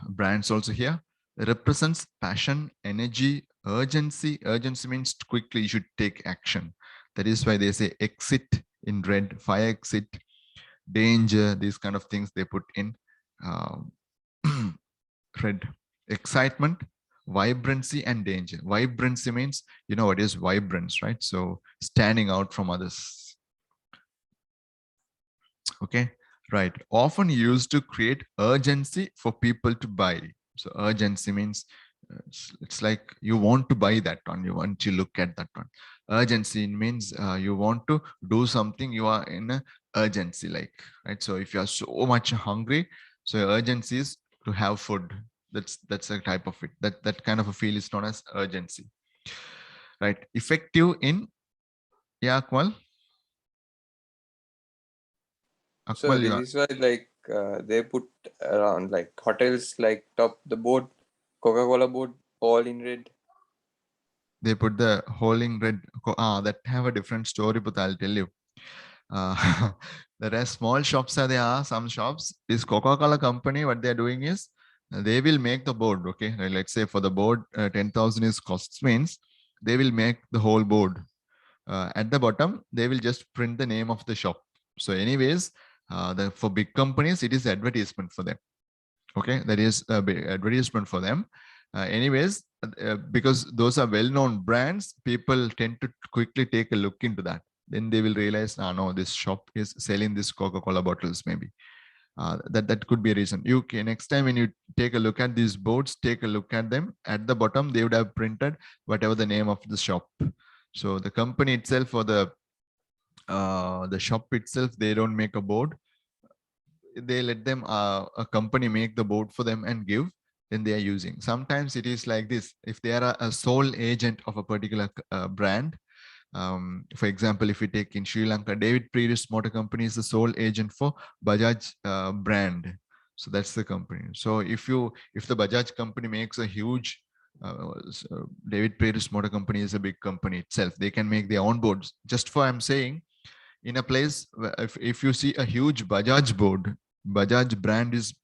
brands also here. It represents passion, energy, urgency. Urgency means quickly you should take action. That is why they say exit in red, fire exit, danger, these kind of things they put in um, red. Excitement, vibrancy, and danger. Vibrancy means, you know what is vibrance, right? So standing out from others. Okay, right. Often used to create urgency for people to buy. So urgency means it's like you want to buy that one, you want to look at that one. Urgency means you want to do something, you are in a urgency, like, right? So if you are so much hungry, so your urgency is to have food. That's a type of it. That kind of a feel is known as urgency, right? Effective in, yeah, Akmal. So Akmal, you this are, is why like they put around like hotels like top the board, Coca-Cola board, all in red. they put the holding red that have a different story, but I'll tell you. There are small shops are there. Some shops, this Coca-Cola company, what they're doing is they will make the board. Okay, let's say for the board 10,000 is costs, means they will make the whole board. At the bottom they will just print the name of the shop. So anyways, for big companies it is advertisement for them. Okay, that is a advertisement for them. Anyways, because those are well-known brands, people tend to quickly take a look into that. Then they will realize, no, this shop is selling this Coca-Cola bottles maybe. That could be a reason. You can, next time when you take a look at these boards, take a look at them. At the bottom, they would have printed whatever the name of the shop. So the company itself or the shop itself, they don't make a board. They let them a company make the board for them and give, then they are using. Sometimes it is like this: if they are a sole agent of a particular brand, for example, if we take in Sri Lanka, David Previous Motor Company is the sole agent for Bajaj brand. So that's the company. So if the Bajaj company makes a huge David Previous Motor Company is a big company itself. They can make their own boards. Just for I'm saying, in a place where if you see a huge Bajaj board, Bajaj brand is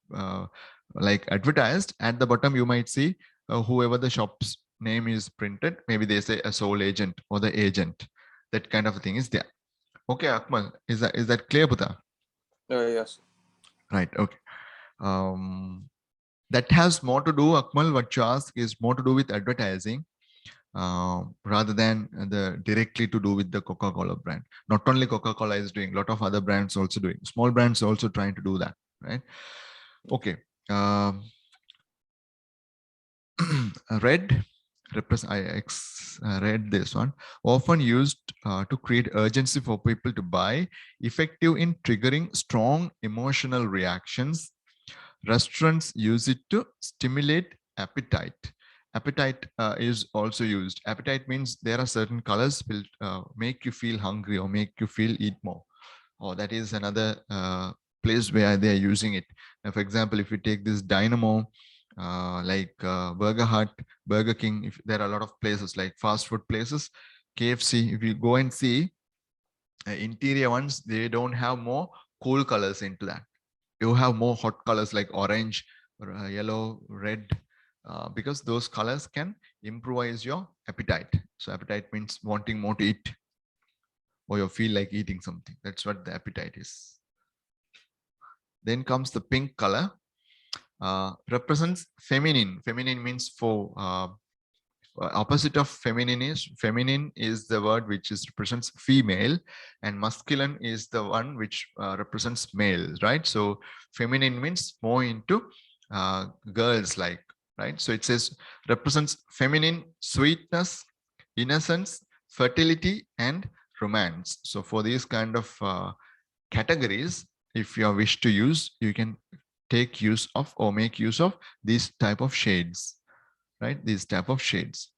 like advertised, at the bottom you might see whoever the shop's name is printed. Maybe they say a sole agent or the agent. That kind of a thing is there. Okay, Akmal, is that clear, Buddha? Yes. Right. Okay. That has more to do, Akmal, what you ask is more to do with advertising. Rather than the directly to do with the Coca-Cola brand. Not only Coca-Cola is doing, a lot of other brands also doing. Small brands also trying to do that, right? Okay. Red read this one. Often used to create urgency for people to buy, effective in triggering strong emotional reactions. Restaurants use it to stimulate appetite. Appetite is also used. Appetite means there are certain colors will make you feel hungry or make you feel eat more. Or that is another place where they are using it. Now, for example, if you take this Dynamo, like Burger Hut, Burger King, if there are a lot of places like fast food places, KFC, if you go and see interior ones, they don't have more cool colors into that. You have more hot colors like orange, yellow, red, because those colors can improvise your appetite. So appetite means wanting more to eat, or you feel like eating something. That's what the appetite is. Then comes the pink color, represents feminine. Feminine means for opposite of feminine is the word which is represents female, and masculine is the one which represents male, right? So feminine means more into girls like, right? So it says represents feminine sweetness, innocence, fertility, and romance. So for these kind of categories, if you wish to use, you can take use of or make use of these type of shades, right? These type of shades.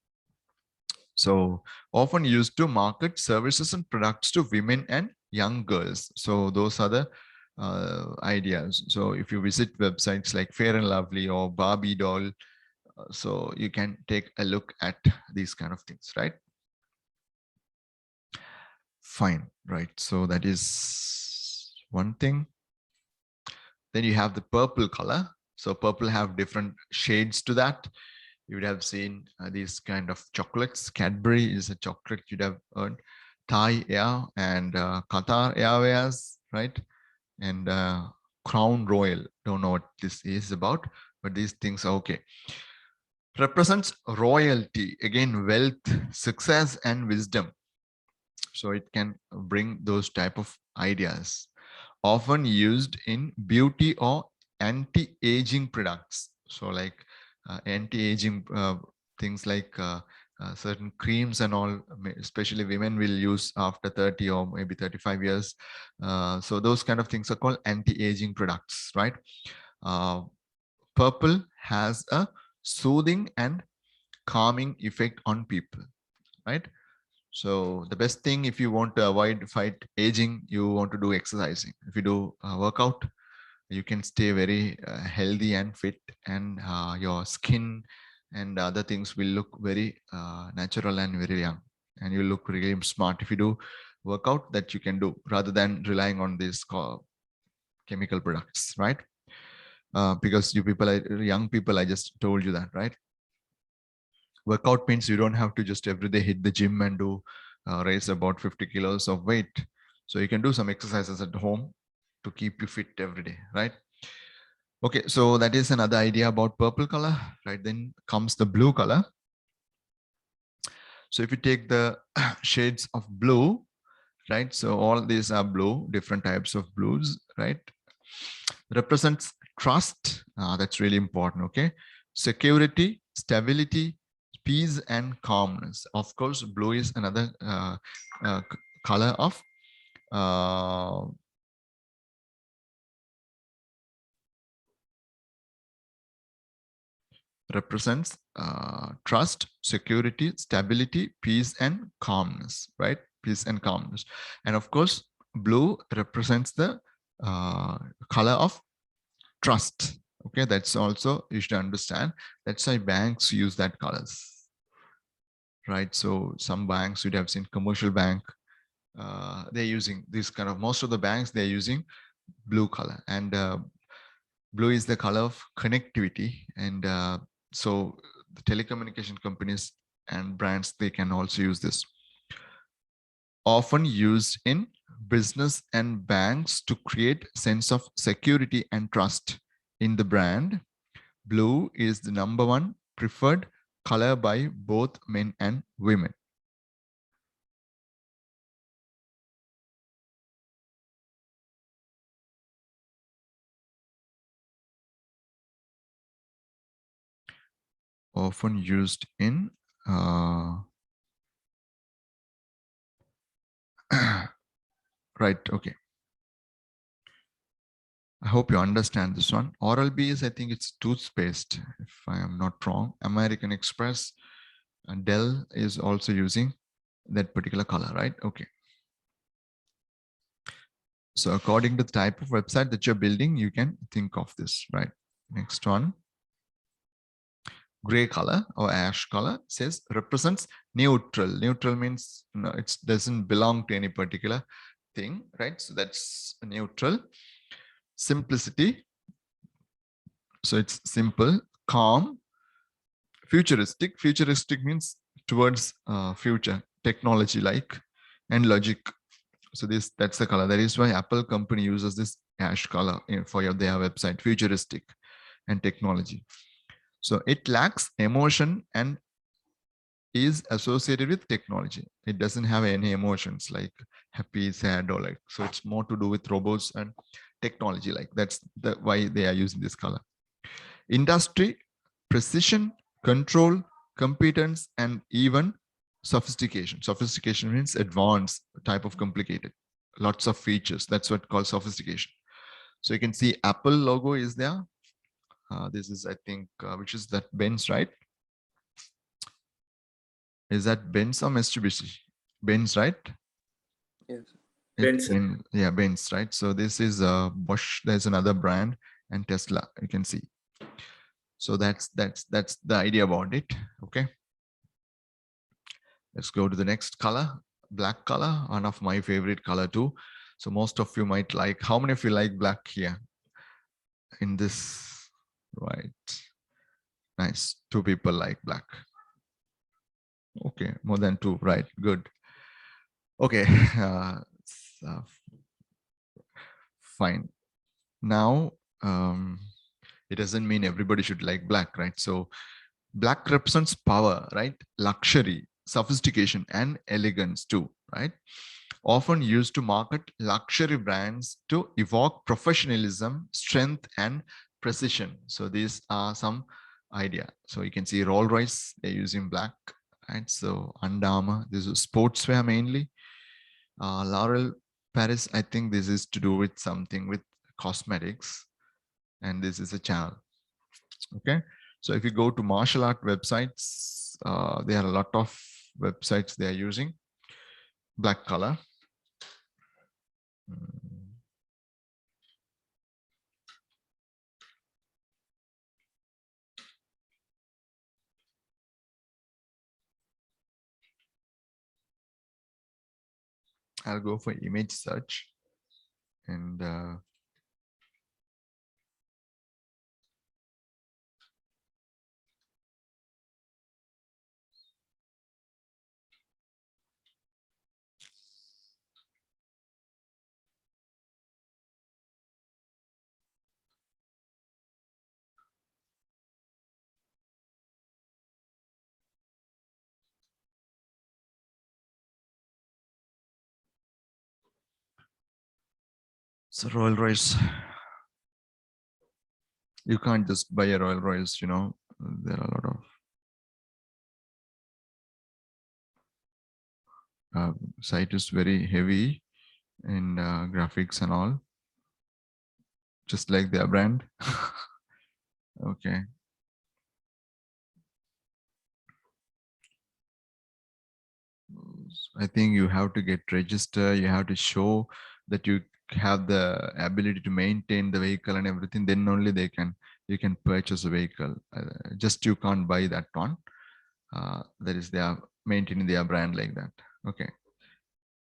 So often used to market services and products to women and young girls. So those are the ideas. So if you visit websites like Fair and Lovely or Barbie doll, so you can take a look at these kind of things, right? Fine, right? So that is one thing. Then you have the purple color. So purple have different shades to that. You would have seen these kind of chocolates. Cadbury is a chocolate you'd have heard. Thai Air and Qatar Airways, right? And Crown Royal. Don't know what this is about, but these things are okay. Represents royalty, again, wealth, success, and wisdom. So it can bring those type of ideas. Often used in beauty or anti-aging products. So like anti-aging things like certain creams and all, especially women will use after 30 or maybe 35 years. So those kind of things are called anti-aging products, right? Purple has a soothing and calming effect on people, right? So the best thing if you want to avoid fight aging, you want to do exercising. If you do workout, you can stay very healthy and fit, and your skin and other things will look very natural and very young, and you look really smart if you do workout that you can do rather than relying on these chemical products, right? Because you people, young people, I just told you that, right? Workout means you don't have to just every day hit the gym and do raise about 50 kilos of weight. So you can do some exercises at home to keep you fit every day, right? Okay, so that is another idea about purple color, right? Then comes the blue color. So if you take the shades of blue, right? So all these are blue, different types of blues, right? represents trust. That's really important. Okay. Security, stability, peace, and calmness. Of course, blue is another color of represents trust, security, stability, peace, and calmness, right? Peace and calmness. And of course, blue represents the color of trust. Okay, that's also you should understand. That's why banks use that colors, right? So some banks you'd have seen commercial bank, they're using this kind of, most of the banks they're using blue color, and blue is the color of connectivity. And so the telecommunication companies and brands, they can also use this. Often used in business and banks to create sense of security and trust in the brand. Blue is the #1 preferred color by both men and women. Often used in right, okay. I hope you understand this one. Oral-B is, I think it's toothpaste, if I am not wrong. American Express and Dell is also using that particular color, right? Okay. So according to the type of website that you're building, you can think of this, right? Next one. Gray color or ash color says represents neutral. Neutral means it doesn't belong to any particular thing, right? So that's neutral. Simplicity. So it's simple, calm, futuristic. Futuristic means towards future, technology like, and logic. So that's the color. That is why Apple company uses this ash color for their website, futuristic and technology. So it lacks emotion and is associated with technology. It doesn't have any emotions like happy, sad, or like, so it's more to do with robots and technology. Like that's why they are using this color. Industry, precision, control, competence, and even sophistication. Sophistication means advanced type of complicated, lots of features. That's what called sophistication. So you can see Apple logo is there. This is, I think, which is that Benz, right? Is that Benz or Mitsubishi? Benz, right? Yes. Benz. Yeah, Benz, right? So this is Bosch. There's another brand, and Tesla. You can see. So that's the idea about it. Okay. Let's go to the next color. Black color, one of my favorite color too. So most of you might like. How many of you like black here? In this, right? Nice. 2 people like black. Okay, more than 2. Right. Good. Okay. Uh, fine. Now, it doesn't mean everybody should like black, right? So black represents power, right? Luxury, sophistication, and elegance too, right? Often used to market luxury brands to evoke professionalism, strength, and precision. So these are some idea. So you can see Rolls-Royce, they're using black, right? So Under Armour, this is sportswear mainly. L'Oreal Paris, I think this is to do with something with cosmetics, and this is a channel. Okay, so if you go to martial art websites, there are a lot of websites they are using black color. I'll go for image search, and so Rolls-Royce. You can't just buy a Royal Royce, you know. There are a lot of site is very heavy in graphics and all, just like their brand. Okay. I think you have to get register. You have to show that you have the ability to maintain the vehicle and everything. Then only you can purchase a vehicle. Just you can't buy that one. That is they are maintaining their brand like that. Okay.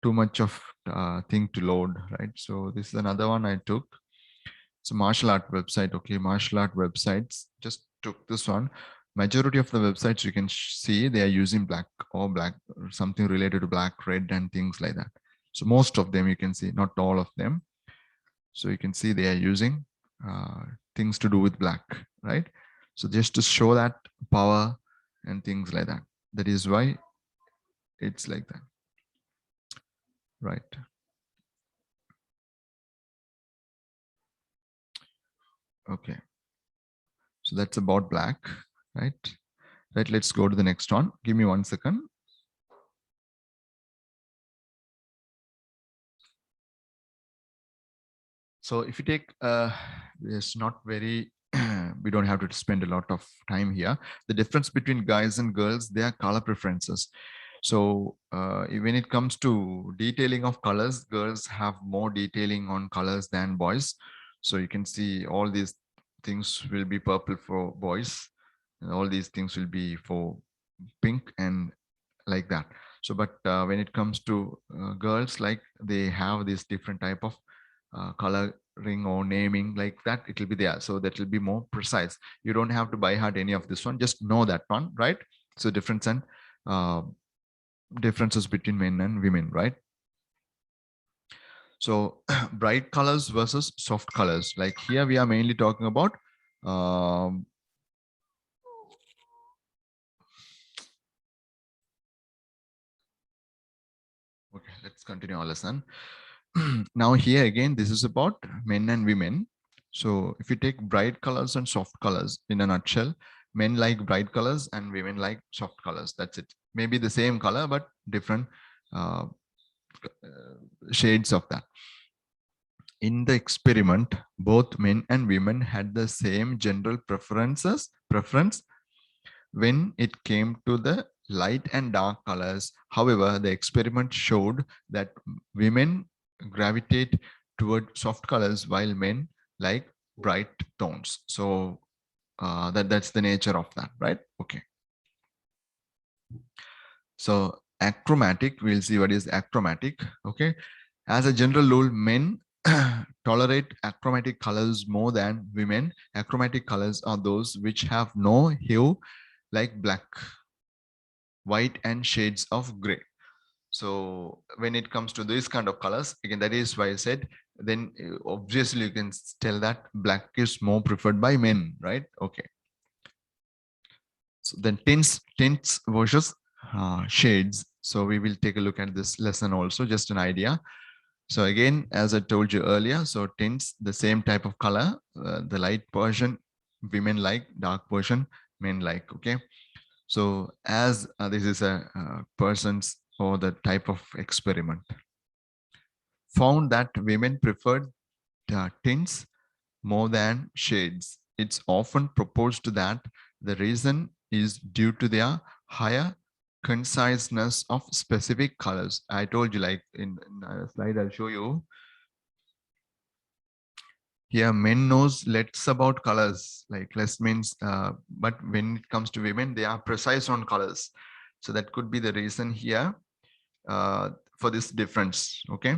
Too much of thing to load, right? So this is another one I took. It's a martial art website. Okay, martial art websites. Just took this one. Majority of the websites you can see they are using black or something related to black, red, and things like that. So most of them you can see, not all of them. So you can see they are using things to do with black, right? So just to show that power and things like that. That is why it's like that, right? Okay. So that's about black, right? Right, let's go to the next one. Give me 1 second. So if you take, it's not very, we don't have to spend a lot of time here. The difference between guys and girls, their color preferences. So when it comes to detailing of colors, girls have more detailing on colors than boys. So you can see all these things will be purple for boys, and all these things will be for pink and like that. So but when it comes to girls, like they have this different type of coloring or naming like that, it will be there, so that will be more precise. You don't have to buy hard any of this one, just know that one, right? So difference and differences between men and women, right? So bright colors versus soft colors, like here we are mainly talking about okay, let's continue our lesson. Now here again, this is about men and women. So if you take bright colors and soft colors in a nutshell, men like bright colors and women like soft colors. That's it. Maybe the same color, but different uh, shades of that. In the experiment, both men and women had the same general preference when it came to the light and dark colors. However, the experiment showed that women gravitate toward soft colors while men like bright tones. So that's the nature of that, right? Okay. So achromatic, we'll see what is achromatic. Okay. As a general rule, men tolerate achromatic colors more than women. Achromatic colors are those which have no hue, like black, white, and shades of gray. So when it comes to this kind of colors, again, that is why I said, then obviously you can tell that black is more preferred by men, right? Okay. So then tints versus shades. So we will take a look at this lesson also, just an idea. So again, as I told you earlier, so tints, the same type of color, the light version, women like, dark version, men like, okay. So as this is a person's or the type of experiment, found that women preferred tints more than shades. It's often proposed that the reason is due to their higher conciseness of specific colors. I told you, like in a slide I'll show you. Here, men knows less about colors, like less means, but when it comes to women, they are precise on colors. So that could be the reason here for this difference, okay?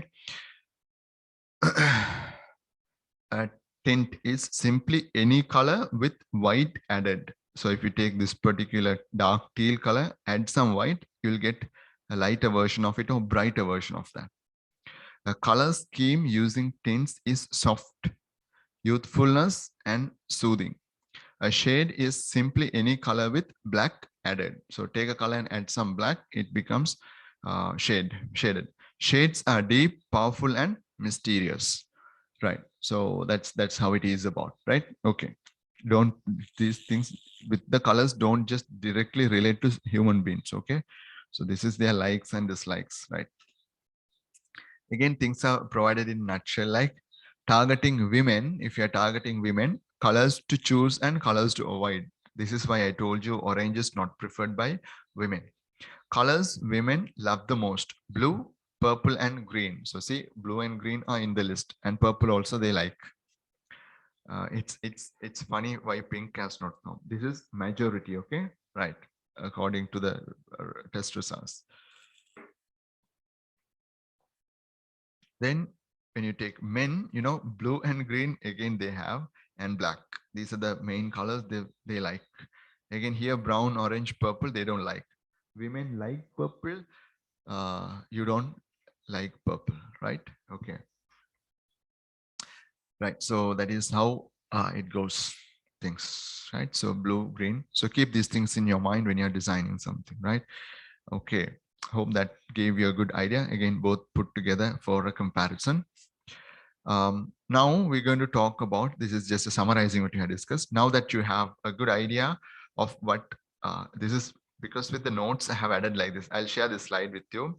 A tint is simply any color with white added. So if you take this particular dark teal color, add some white, you'll get a lighter version of it or brighter version of that. A color scheme using tints is soft, youthfulness, and soothing. A shade is simply any color with black added. So take a color and add some black, it becomes shaded. Shades are deep, powerful, and mysterious. Right. So that's how it is about, right? Okay. Don't, these things with the colors don't just directly relate to human beings. Okay, so this is their likes and dislikes, right? Again, things are provided in nutshell, like targeting women. If you're targeting women, colors to choose and colors to avoid. This is why I told you orange is not preferred by women. Colors women love the most: blue, purple, and green. So see, blue and green are in the list, and purple also they like. It's funny why pink has not come. This is majority, okay, right? According to the test results. Then when you take men, blue and green again they have, and black. These are the main colors they like. Again here, brown, orange, purple they don't like. Women like purple. You don't like purple, right? Okay, right. So that is how it goes. Things, right? So blue, green. So keep these things in your mind when you're designing something, right? Okay. Hope that gave you a good idea. Again, both put together for a comparison. Now we're going to talk about, this is just a summarizing what you had discussed. Now that you have a good idea of what this is, because with the notes I have added like this, I'll share this slide with you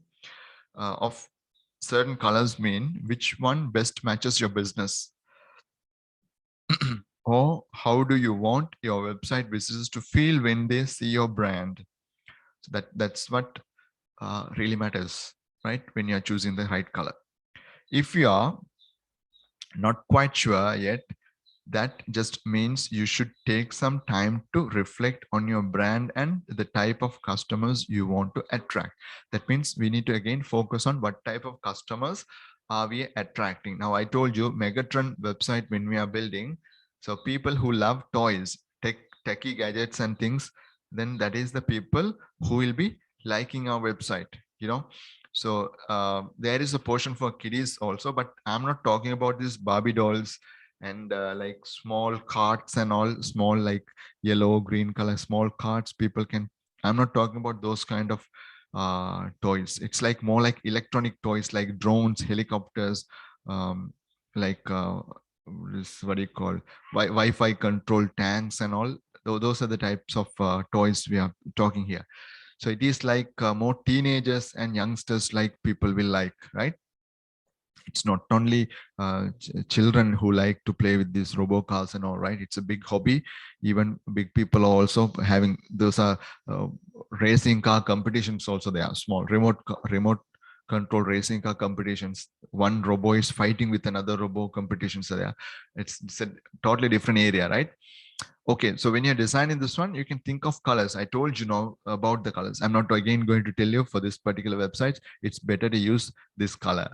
of certain colors mean which one best matches your business. Or how do you want your website visitors to feel when they see your brand? So that's what really matters, right? When you're choosing the right color. If you are not quite sure yet, that just means you should take some time to reflect on your brand and the type of customers you want to attract. That means we need to again focus on what type of customers are we attracting. Now I told you Megatron website when we are building, so people who love toys, techie gadgets and things, then that is the people who will be liking our website, so there is a portion for kiddies also, but I'm not talking about these Barbie dolls and like small carts and all, small like yellow, green color, small carts people can. I'm not talking about those kind of toys. It's like more like electronic toys like drones, helicopters, um, like what do you call, Wi-Fi controlled tanks and all. Those are the types of toys we are talking here. So it is like more teenagers and youngsters like people will like, right? It's not only children who like to play with these robocars and all, right? It's a big hobby. Even big people are also having, those are racing car competitions also. They are small remote control racing car competitions. One robo is fighting with another robo competitions. So there, it's a totally different area, right? Okay, so when you're designing this one, you can think of colors. I told you now about the colors. I'm not again going to tell you for this particular website. It's better to use this color.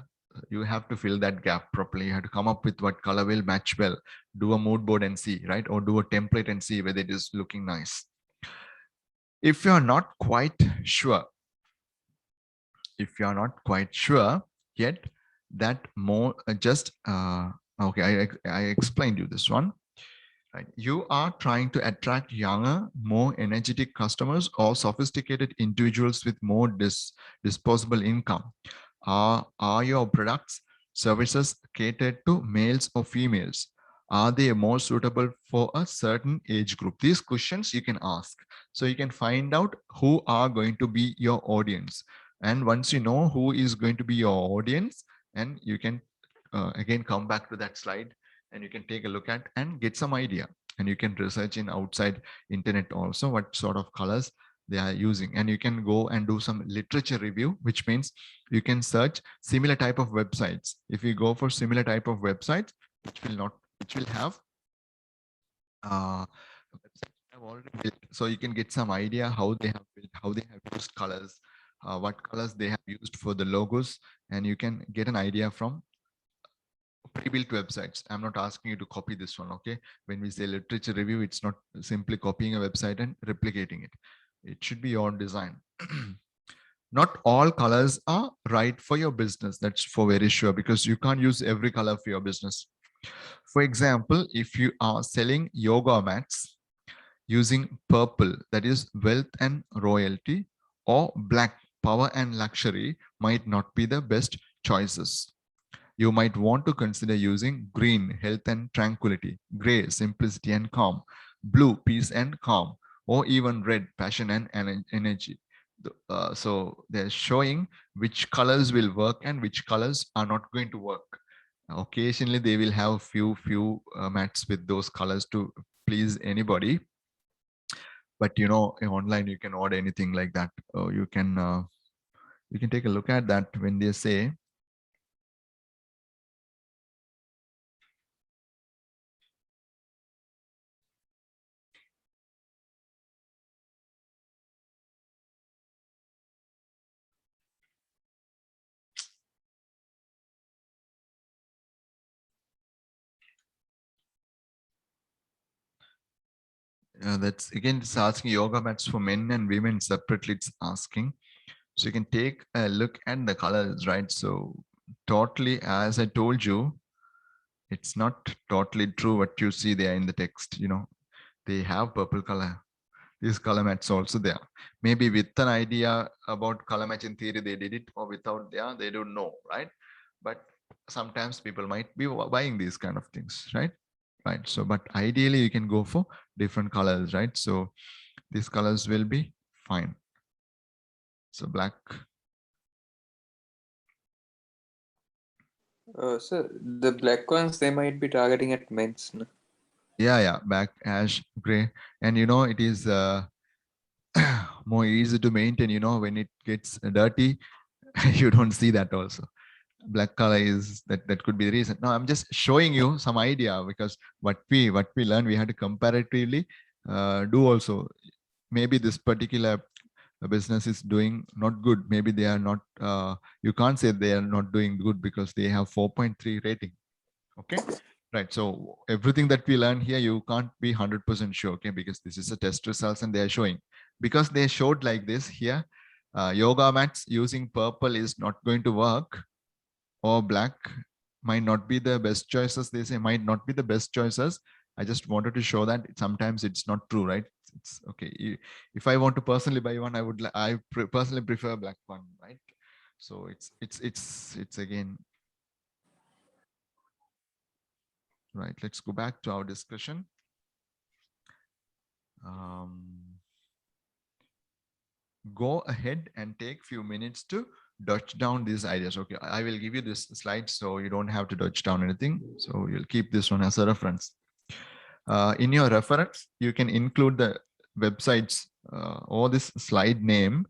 You have to fill that gap properly. You have to come up with what color will match well. Do a mood board and see, right? Or do a template and see whether it is looking nice. If you're not quite sure, yet, that more okay, I explained you this one. Right. You are trying to attract younger, more energetic customers or sophisticated individuals with more disposable income. Are your products, services catered to males or females? Are they more suitable for a certain age group? These questions you can ask. So you can find out who are going to be your audience. And once you know who is going to be your audience, and you can again come back to that slide and you can take a look at and get some idea, and you can research in outside internet also what sort of colors they are using, and you can go and do some literature review, which means you can search similar type of websites. If you go for similar type of websites which will have websites have already built, so you can get some idea how they have built, how they have used colors, what colors they have used for the logos, and you can get an idea from pre-built websites. I'm not asking you to copy this one, okay? When we say literature review, it's not simply copying a website and replicating it. It should be your design. Not all colors are right for your business. That's for very sure, because you can't use every color for your business. For example, if you are selling yoga mats, using purple, that is wealth and royalty, or black, power and luxury, might not be the best choices. You might want to consider using green, health and tranquility, gray, simplicity and calm, blue, peace and calm, or even red, passion and energy. So they're showing which colors will work and which colors are not going to work. Occasionally, they will have few mats with those colors to please anybody. But online you can order anything like that. You can take a look at that when they say that's again, it's asking yoga mats for men and women separately. It's asking, so you can take a look at the colors, right? So totally, as I told you, it's not totally true what you see there in the text. They have purple color. These color mats also there. Maybe with an idea about color matching theory, they did it, or without there, they don't know, right? But sometimes people might be buying these kind of things, right? Right. So, but ideally, you can go for different colors, right? So these colors will be fine. So black. So the black ones, they might be targeting at men's. No? Yeah, black, ash, gray, and it is more easy to maintain. When it gets dirty, you don't see that also. Black color is that could be the reason. No, I'm just showing you some idea, because what we learn, we had to comparatively do also. Maybe this particular business is doing not good. Maybe they are not, you can't say they are not doing good because they have 4.3 rating. Okay, right? So everything that we learn here, you can't be 100% sure, okay, because this is a test results and they are showing, because they showed like this here. Yoga mats using purple is not going to work, or black might not be the best choices. They say might not be the best choices. I just wanted to show that sometimes it's not true, right? It's okay. If I want to personally buy one, I personally prefer black one, right? So it's again, right. Let's go back to our discussion. Go ahead and take few minutes to dodge down these ideas. Okay, I will give you this slide so you don't have to dodge down anything. So you'll keep this one as a reference. In your reference, you can include the websites or this slide name.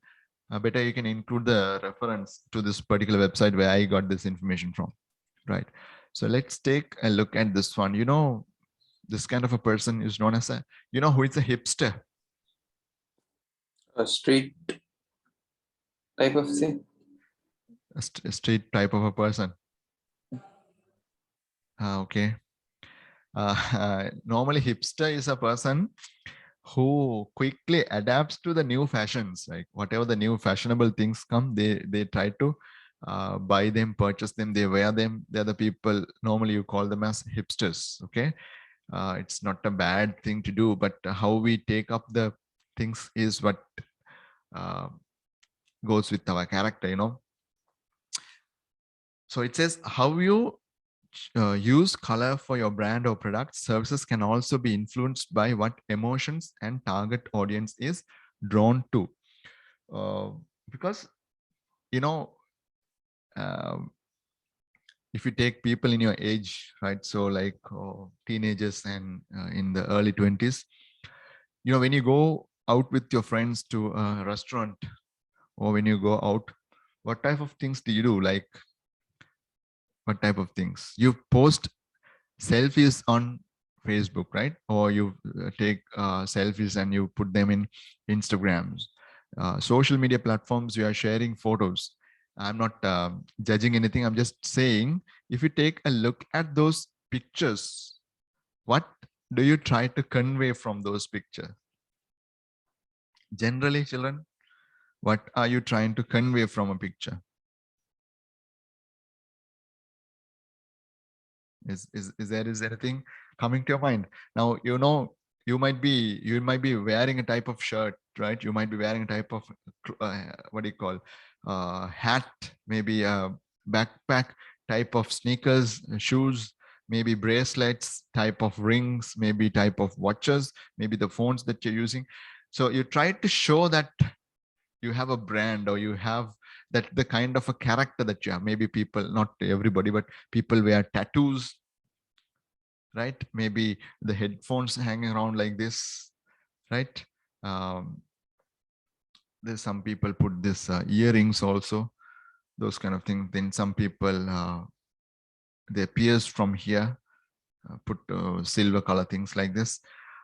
Better you can include the reference to this particular website where I got this information from, right? So let's take a look at this one. This kind of a person is known as who is a hipster? A street type of thing. A street type of a person. Okay. Normally, hipster is a person who quickly adapts to the new fashions. Like whatever the new fashionable things come, they try to buy them, purchase them, they wear them. They're the people. Normally, you call them as hipsters. Okay, it's not a bad thing to do, but how we take up the things is what uh, goes with our character. So it says how you use color for your brand or product. Services can also be influenced by what emotions and target audience is drawn to. Uh, because, you know, um, if you take people in your age, right? So like teenagers and in the early 20s, when you go out with your friends to a restaurant, or when you go out, what type of things do you do? Like, what type of things? You post selfies on Facebook, right? Or you take selfies and you put them in Instagrams, social media platforms. You are sharing photos. I'm not judging anything. I'm just saying, if you take a look at those pictures, what do you try to convey from those pictures? Generally, children, what are you trying to convey from a picture? Is there anything coming to your mind now? You might be wearing a type of shirt, right? You might be wearing a type of what do you call hat, maybe a backpack. type of sneakers, shoes, maybe bracelets, type of rings, maybe type of watches, maybe the phones that you're using. So you try to show that you have a brand, or you have that the kind of a character that you have. Maybe people, not everybody, but people wear tattoos, right? Maybe the headphones hanging around like this, right? There's some people put this earrings also, those kind of things. Then some people they pierce from here, put silver color things like this.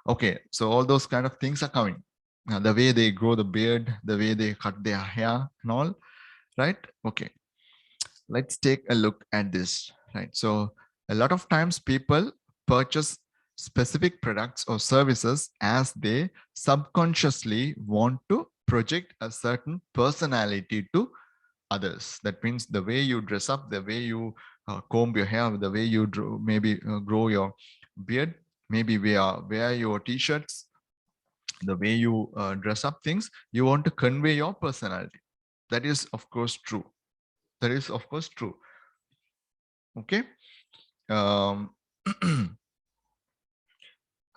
Okay, so all those kind of things are coming. The way they grow the beard, the way they cut their hair and all, right? Okay, let's take a look at this, right? So a lot of times people purchase specific products or services as they subconsciously want to project a certain personality to others. That means the way you dress up, the way you comb your hair, the way you maybe grow your beard, maybe wear your t-shirts, the way you dress up things, you want to convey your personality. That is of course true. That is of course true. Okay. um,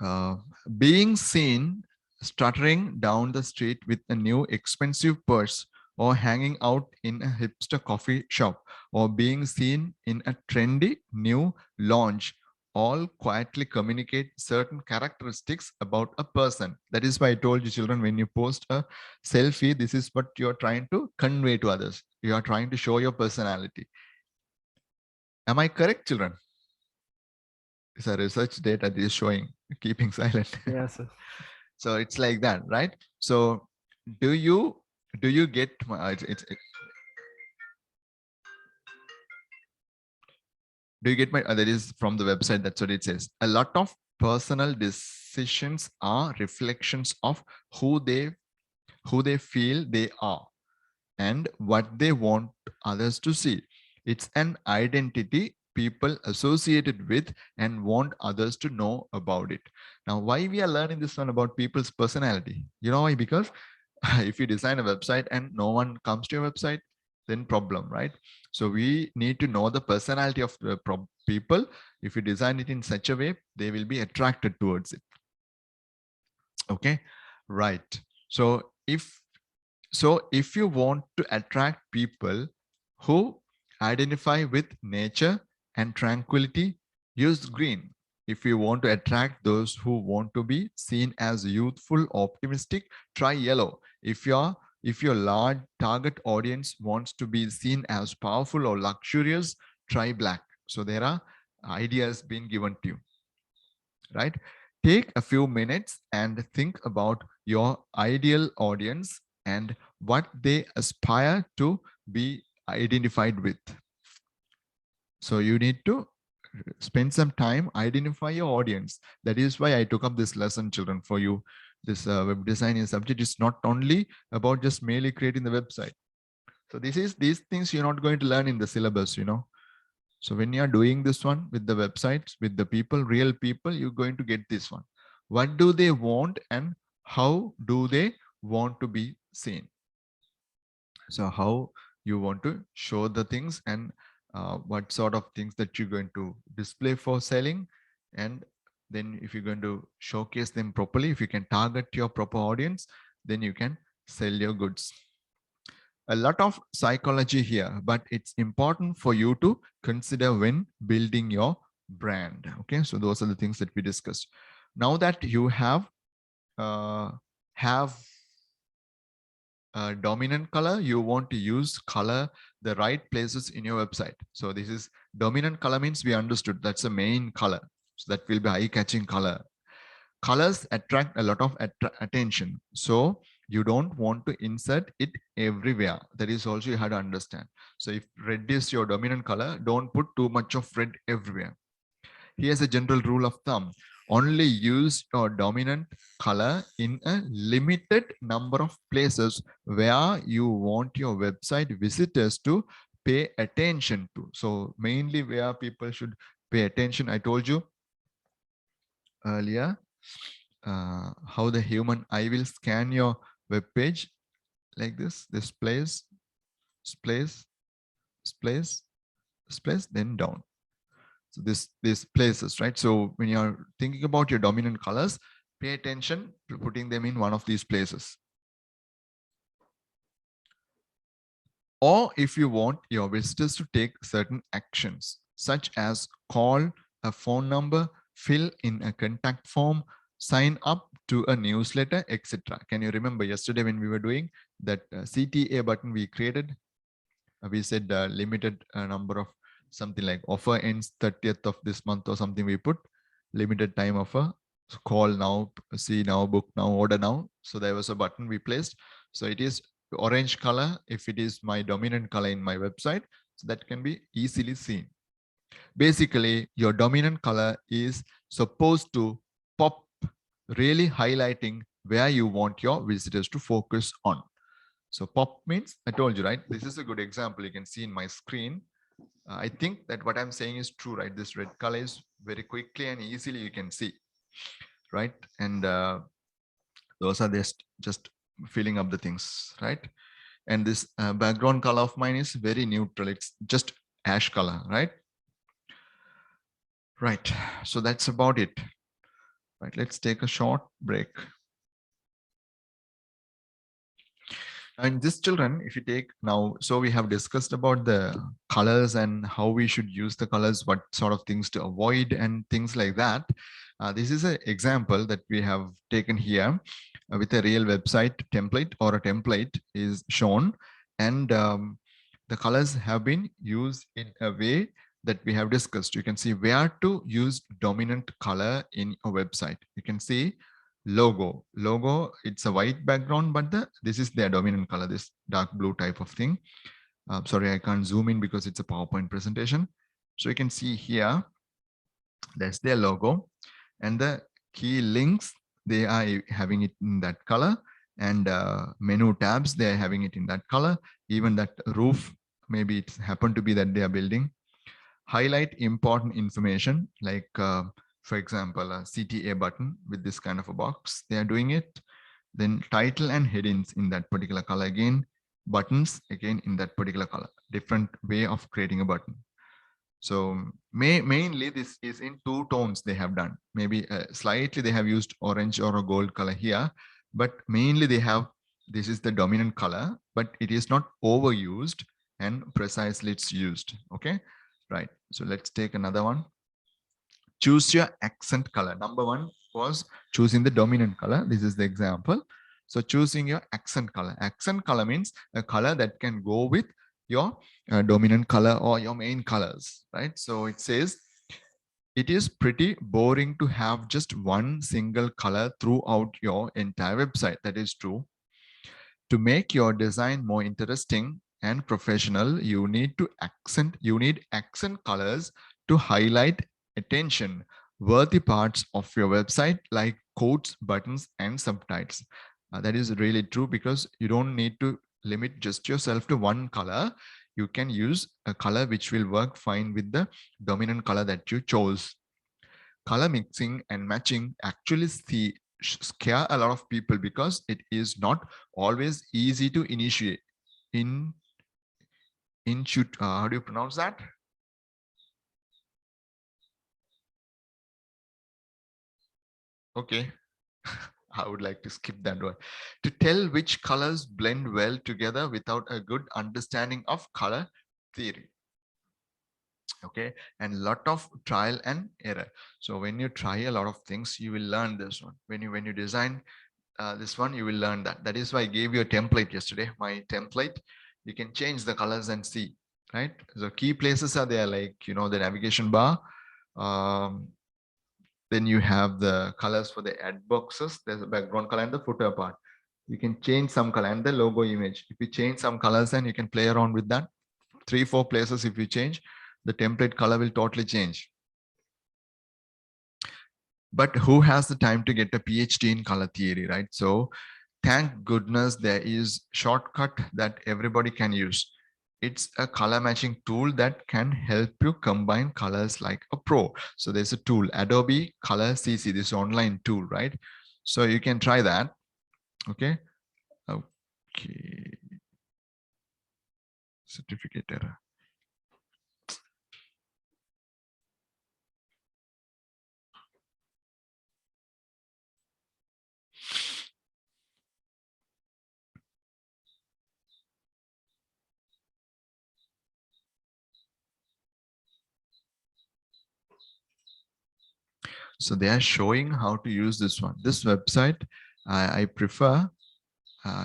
uh, Being seen stuttering down the street with a new expensive purse, or hanging out in a hipster coffee shop, or being seen in a trendy new lounge, all quietly communicate certain characteristics about a person. That is why I told you, children, when you post a selfie, this is what you're trying to convey to others. You are trying to show your personality. Am I correct, children? It's a research data that is showing keeping silent. Yeah, sir. So it's like that, right? So do you get my do you get my that is from the website, that's what it says. A lot of personal decisions are reflections of who they feel they are and what they want others to see. It's an identity people associated with and want others to know about it. Now, why we are learning this one about people's personality? You know why? Because if you design a website and no one comes to your website, then problem, right? So we need to know the personality of the people. If you design it in such a way, they will be attracted towards it. Okay, right. So if you want to attract people who identify with nature and tranquility, use green. If you want to attract those who want to be seen as youthful, optimistic, try yellow. If your large target audience wants to be seen as powerful or luxurious, try black. So there are ideas being given to you, right? Take a few minutes and think about your ideal audience and what they aspire to be identified with. So you need to spend some time, identify your audience. That is why I took up this lesson, children, for you. This web design subject is not only about just merely creating the website. So these things you're not going to learn in the syllabus, So when you are doing this one with the websites, with the people, real people, you're going to get this one. What do they want and how do they want to be seen? So how you want to show the things and what sort of things that you're going to display for selling. And then if you're going to showcase them properly, if you can target your proper audience, then you can sell your goods. A lot of psychology here, but it's important for you to consider when building your brand. Okay, so those are the things that we discussed. Now that you have a dominant color, you want to use color the right places in your website. So this is dominant color means we understood that's the main color. So that will be eye-catching color. Colors attract a lot of attention. So you don't want to insert it everywhere. That is also you have to understand. So if red is your dominant color, don't put too much of red everywhere. Here's a general rule of thumb. Only use your dominant color in a limited number of places where you want your website visitors to pay attention to. So mainly where people should pay attention. I told you earlier how the human eye will scan your web page like this place, this place, then down. So these places, right? So when you're thinking about your dominant colors, pay attention to putting them in one of these places. Or if you want your visitors to take certain actions, such as call a phone number, fill in a contact form, sign up to a newsletter, etc. Can you remember yesterday when we were doing that CTA button we created? We said limited number of something like offer ends 30th of this month or something. We put limited time offer. So call now, see now, book now, order now. So there was a button we placed. So it is orange color if it is my dominant color in my website. So that can be easily seen. Basically, your dominant color is supposed to pop, really highlighting where you want your visitors to focus on. So pop means, I told you, right? This is a good example you can see in my screen. I think that what I'm saying is true, right? This red color is very quickly and easily you can see, right? And those are just filling up the things, right? And this background color of mine is very neutral. It's just ash color, right? Right. So that's about it. Right. Let's take a short break. And this, children, if you take now, so we have discussed about the colors and how we should use the colors, what sort of things to avoid and things like that. This is an example that we have taken here with a real website template, or a template is shown, and the colors have been used in a way that we have discussed. You can see where to use dominant color in a website. You can see logo, it's a white background, but this is their dominant color, this dark blue type of thing. Sorry, I can't zoom in because it's a PowerPoint presentation. So you can see here, that's their logo, and the key links, they are having it in that color, and menu tabs, they are having it in that color. Even that roof, maybe it happened to be that they are building. Highlight important information, like for example, a CTA button with this kind of a box, they are doing it. Then title and headings in that particular color again, buttons again in that particular color, different way of creating a button. So mainly this is in two tones they have done. Maybe slightly they have used orange or a gold color here, but mainly they have, this is the dominant color, but it is not overused and precisely it's used. Okay, right. So let's take another one. Choose your accent color. Number one was choosing the dominant color. This is the example. So choosing your accent color. Accent color means a color that can go with your dominant color or your main colors, right? So it says, it is pretty boring to have just one single color throughout your entire website. That is true. To make your design more interesting and professional, you need accent colors to highlight attention worthy parts of your website, like quotes, buttons, and subtitles. That is really true, because you don't need to limit just yourself to one color. You can use a color which will work fine with the dominant color that you chose. Color mixing and matching actually scare a lot of people, because it is not always easy to initiate. How do you pronounce that? Okay. I would like to skip that one. To tell which colors blend well together without a good understanding of color theory. Okay, and lot of trial and error. So when you try a lot of things, you will learn this one. When you design this one, you will learn that. That is why I gave you a template yesterday. My template, you can change the colors and see, right? So key places are there, like, you know, the navigation bar. Then you have the colors for the ad boxes. There's a background color and the footer part. You can change some color and the logo image. If you change some colors, then you can play around with that. 3-4 places, if you change, the template color will totally change. But who has the time to get a PhD in color theory, right? So thank goodness there is shortcut that everybody can use. It's a color matching tool that can help you combine colors like a pro. So there's a tool, Adobe Color CC, this online tool, right? So you can try that. Okay. Okay. Certificate error. So they are showing how to use this one. This website, I prefer.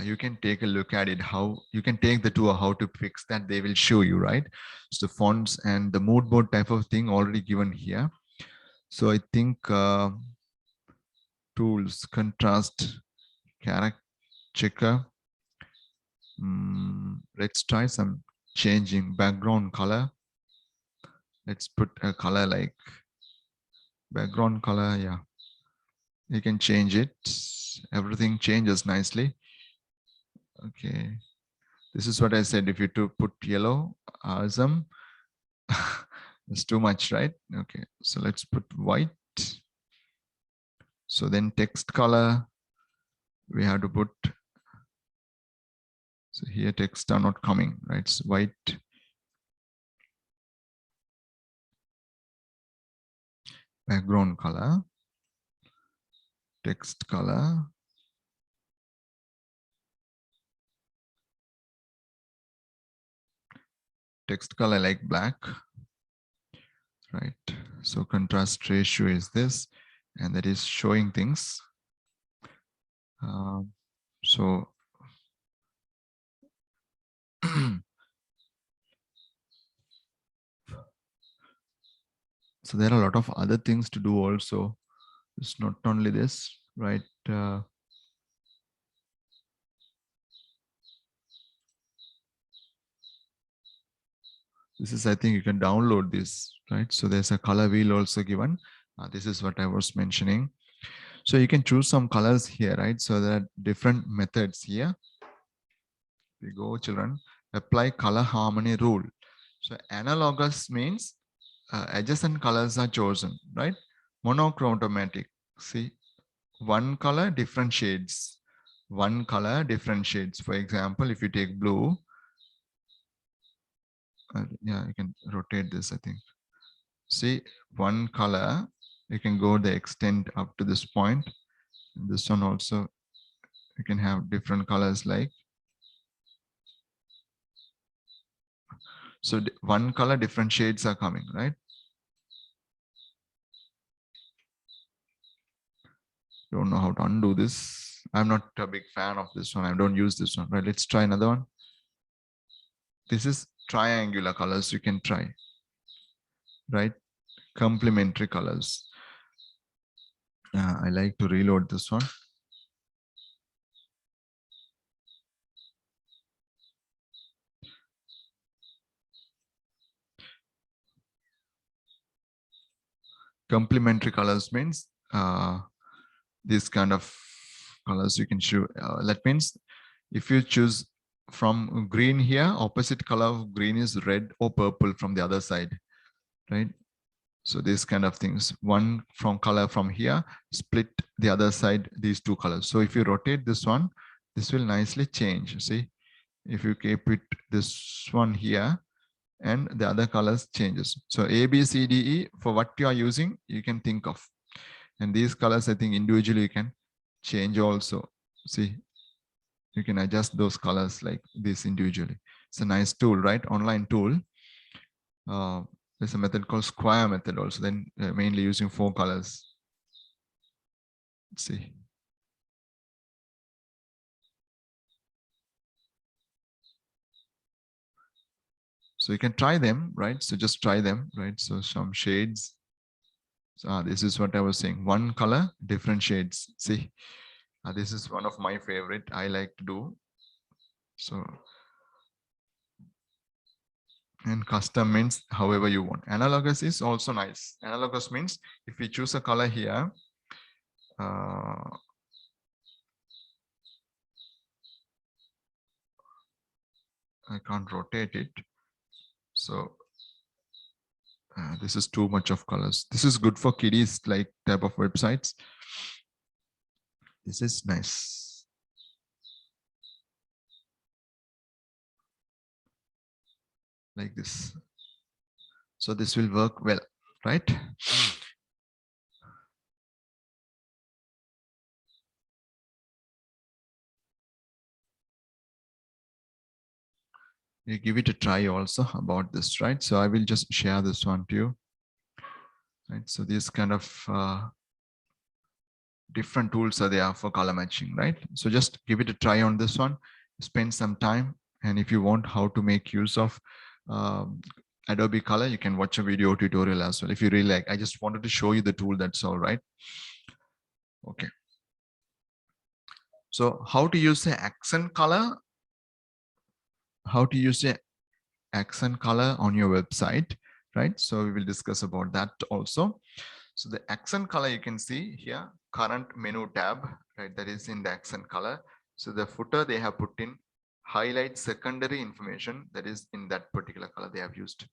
You can take a look at it. How you can take the tour, how to fix that. They will show you, right? So fonts and the mood board type of thing already given here. So I think tools, contrast, character checker. Let's try some changing background color. Let's put a color like background color. Yeah, you can change it. Everything changes nicely. Okay, this is what I said. If you to put yellow, awesome. It's too much, right? Okay, so let's put white. So then text color, we have to put. So here text are not coming, right? It's white. Background color, text color. Text color like black, right? So contrast ratio is this, and that is showing things. So so there are a lot of other things to do also. It's not only this, right? This is, I think you can download this, right? So there's a color wheel also given. This is what I was mentioning. So you can choose some colors here, right? So there are different methods here. We go, children, apply color harmony rule. So analogous means adjacent colors are chosen, right? Monochromatic, see, one color, different shades. One color, different shades. For example, if you take blue, yeah, you can rotate this, I think. See, one color, you can go the extent up to this point. This one also, you can have different colors like. So one color, different shades are coming, right? Don't know how to undo this. I'm not a big fan of this one. I don't use this one, right? Let's try another one. This is triangular colors you can try, right? Complementary colors. I like to reload this one. Complementary colors means this kind of colors you can choose. That means if you choose from green here, opposite color of green is red or purple from the other side, right? So these kind of things, one from color from here, split the other side, these two colors. So if you rotate this one, this will nicely change. See, if you keep it this one here and the other colors changes. So A, B, C, D, E, for what you are using, you can think of. And these colors, I think individually you can change also. See, you can adjust those colors like this individually. It's a nice tool, right? Online tool. There's a method called square method also, then mainly using 4 colors. Let's see. So you can try them, right? So just try them, right? So some shades. So this is what I was saying. One color, different shades. See, this is one of my favorite. I like to do. So, and custom means however you want. Analogous is also nice. Analogous means if we choose a color here, I can't rotate it. So this is too much of colors. This is good for kiddies like type of websites. This is nice. Like this. So this will work well, right? You give it a try also about this, right? So I will just share this one to you. Right. So this kind of different tools are there for color matching, right? So just give it a try on this one, spend some time. And if you want how to make use of um, Adobe Color, you can watch a video tutorial as well. If you really like, I just wanted to show you the tool, that's all right. Okay. So how to use the accent color, how to use the accent color on your website, right? So we will discuss about that also. So the accent color, you can see here, current menu tab, right? That is in the accent color. So the footer they have put in highlight secondary information that is in that particular color they have used.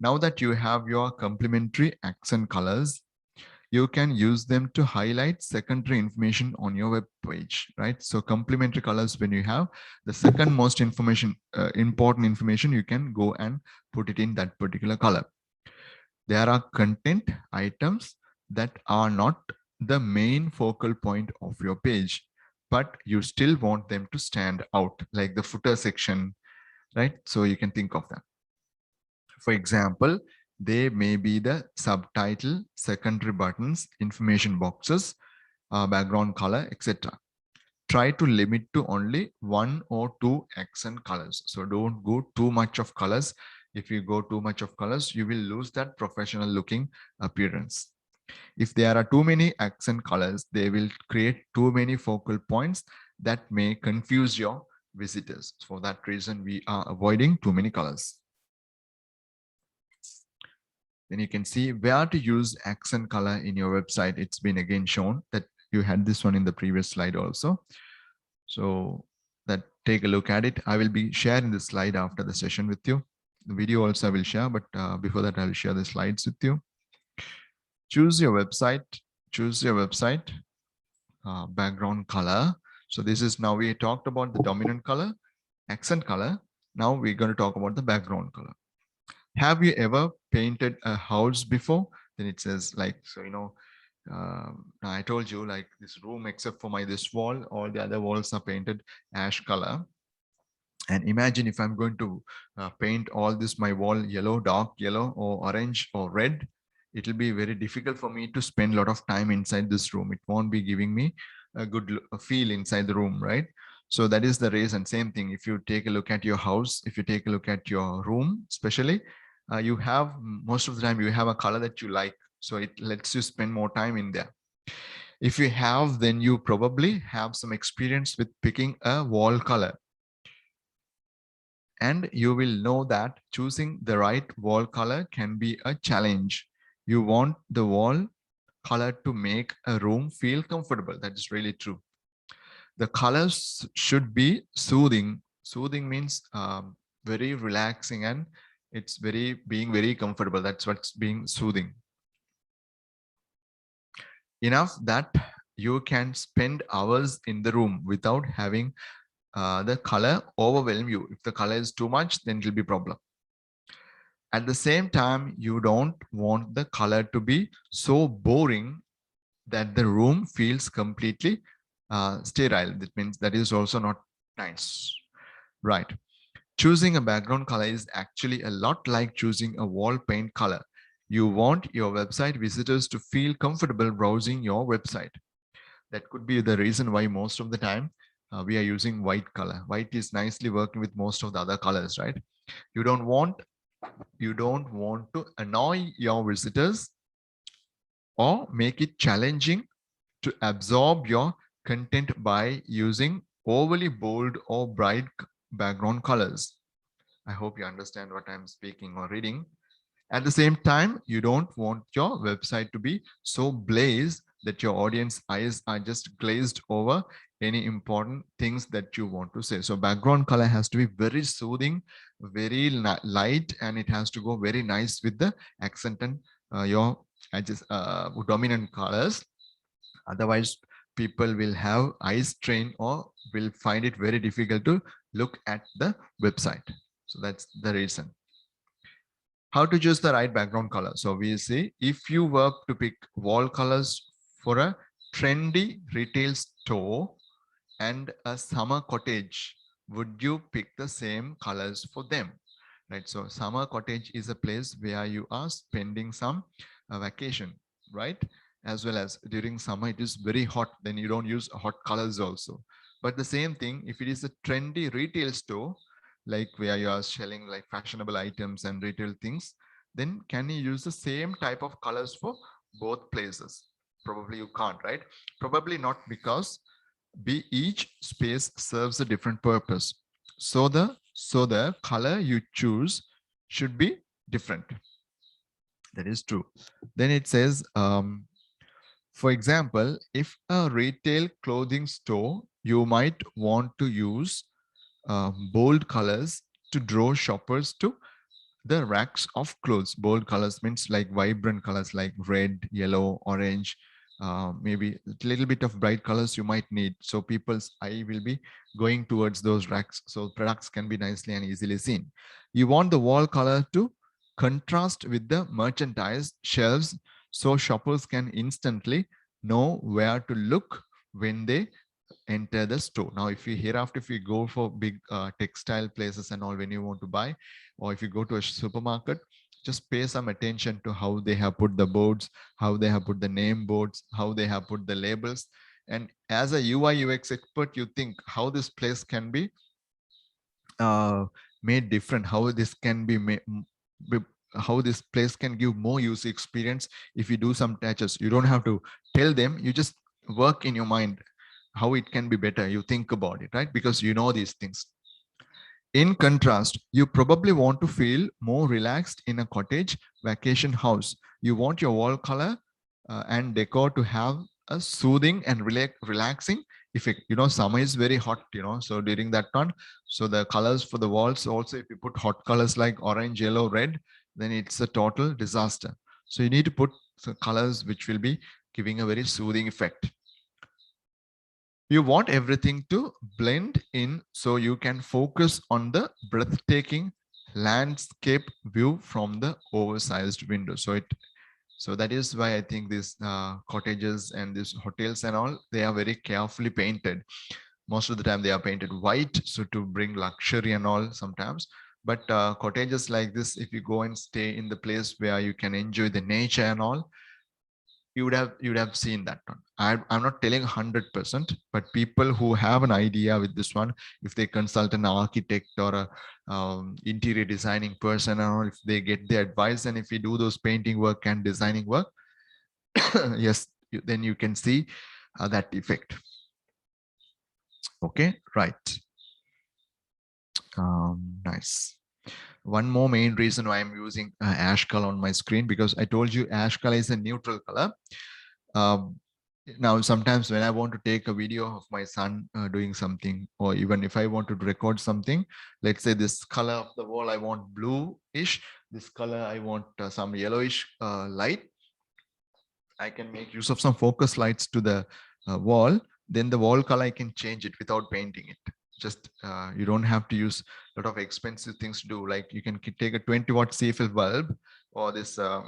Now that you have your complementary accent colors, you can use them to highlight secondary information on your web page, right? So complementary colors, when you have the second most information, important information, you can go and put it in that particular color. There are content items that are not the main focal point of your page, but you still want them to stand out, like the footer section, right? So you can think of that. For example, they may be the subtitle, secondary buttons, information boxes, background color, etc. Try to limit to only 1 or 2 accent colors. So don't go too much of colors. If you go too much of colors, you will lose that professional looking appearance. If there are too many accent colors, they will create too many focal points that may confuse your visitors. For that reason, we are avoiding too many colors. Then you can see where to use accent color in your website. It's been again shown that you had this one in the previous slide also. So that take a look at it. I will be sharing the slide after the session with you. The video also I will share, but before that I will share the slides with you. Choose your website, background color. So this is, now we talked about the dominant color, accent color. Now we're going to talk about the background color. Have you ever painted a house before? Then it says like, so, you know, I told you like this room, except for this wall, all the other walls are painted ash color. And imagine if I'm going to paint all this, my wall yellow, dark yellow or orange or red, it will be very difficult for me to spend a lot of time inside this room. It won't be giving me a good feel inside the room, right? So that is the reason. Same thing, if you take a look at your house, if you take a look at your room, especially, you have, most of the time you have a color that you like. So it lets you spend more time in there. If you have, then you probably have some experience with picking a wall color. And you will know that choosing the right wall color can be a challenge. You want the wall color to make a room feel comfortable. That is really true. The colors should be soothing. Soothing means very relaxing, and it's being very comfortable. That's what's being soothing. Enough that you can spend hours in the room without having the color overwhelm you. If the color is too much, then it will be a problem. At the same time, you don't want the color to be so boring that the room feels completely sterile. That means that is also not nice, right? Choosing a background color is actually a lot like choosing a wall paint color. You want your website visitors to feel comfortable browsing your website. That could be the reason why most of the time we are using white color. White is nicely working with most of the other colors, right? You don't want to annoy your visitors or make it challenging to absorb your content by using overly bold or bright background colors. I hope you understand what I'm speaking or reading. At the same time, you don't want your website to be so blazed that your audience eyes are just glazed over any important things that you want to say. So background color has to be very soothing, very light, and it has to go very nice with the accent and your dominant colors. Otherwise, people will have eye strain or will find it very difficult to look at the website. So that's the reason. How to choose the right background color? So we see, if you were to pick wall colors for a trendy retail store and a summer cottage, would you pick the same colors for them? Right. So summer cottage is a place where you are spending some vacation, right? as well as during summer it is very hot, then you don't use hot colors also. But the same thing, if it is a trendy retail store, like where you are selling like fashionable items and retail things, then can you use the same type of colors for both places? Probably you can't, right? Probably not, because each space serves a different purpose. So the color you choose should be different. That is true. Then it says, for example, if a retail clothing store, you might want to use bold colors to draw shoppers to the racks of clothes. Bold colors means like vibrant colors like red, yellow, orange, maybe a little bit of bright colors you might need. So people's eye will be going towards those racks. So products can be nicely and easily seen. You want the wall color to contrast with the merchandise shelves so shoppers can instantly know where to look when they enter the store. Now, if you hereafter, if you go for big textile places and all, when you want to buy, or if you go to a supermarket, just pay some attention to how they have put the boards, how they have put the name boards, how they have put the labels. And as a UI UX expert, you think how this place can be made different, how this can be made, how this place can give more user experience if you do some touches. You don't have to tell them, you just work in your mind how it can be better. You think about it, right? Because you know these things. In contrast, you probably want to feel more relaxed in a cottage vacation house. You want your wall color and decor to have a soothing and relaxing effect. You know, summer is very hot, you know, so during that time, so the colors for the walls also, if you put hot colors like orange, yellow, red, then it's a total disaster. So you need to put some colors which will be giving a very soothing effect. You want everything to blend in so you can focus on the breathtaking landscape view from the oversized window. So that is why I think these cottages and these hotels and all, they are very carefully painted. Most of the time they are painted white, so to bring luxury and all sometimes. But cottages like this, if you go and stay in the place where you can enjoy the nature and all, you would have seen that one. I'm not telling 100%, but people who have an idea with this one, if they consult an architect or a interior designing person, or if they get the advice, and if you do those painting work and designing work, yes, then you can see that effect. Okay, right. Nice. One more main reason why I'm using ash color on my screen, because I told you ash color is a neutral color. Now, sometimes when I want to take a video of my son doing something, or even if I want to record something, let's say this color of the wall, I want bluish, this color, I want some yellowish light. I can make use of some focus lights to the wall. Then the wall color, I can change it without painting it. Just you don't have to use a lot of expensive things to do. Like you can take a 20-watt CFL bulb, or this what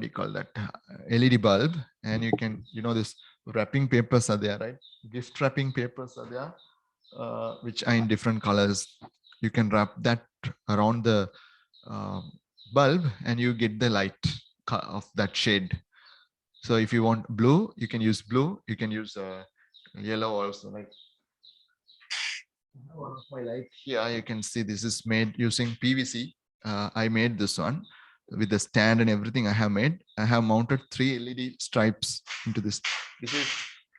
do you call that, LED bulb, and you can, you know, this wrapping papers are there, right? Gift wrapping papers are there, which are in different colors. You can wrap that around the bulb and you get the light of that shade. So if you want blue, you can use blue. You can use yellow also. Like one of my light here, you can see this is made using PVC. I made this one with the stand and everything. I have mounted 3 LED stripes into this. This is,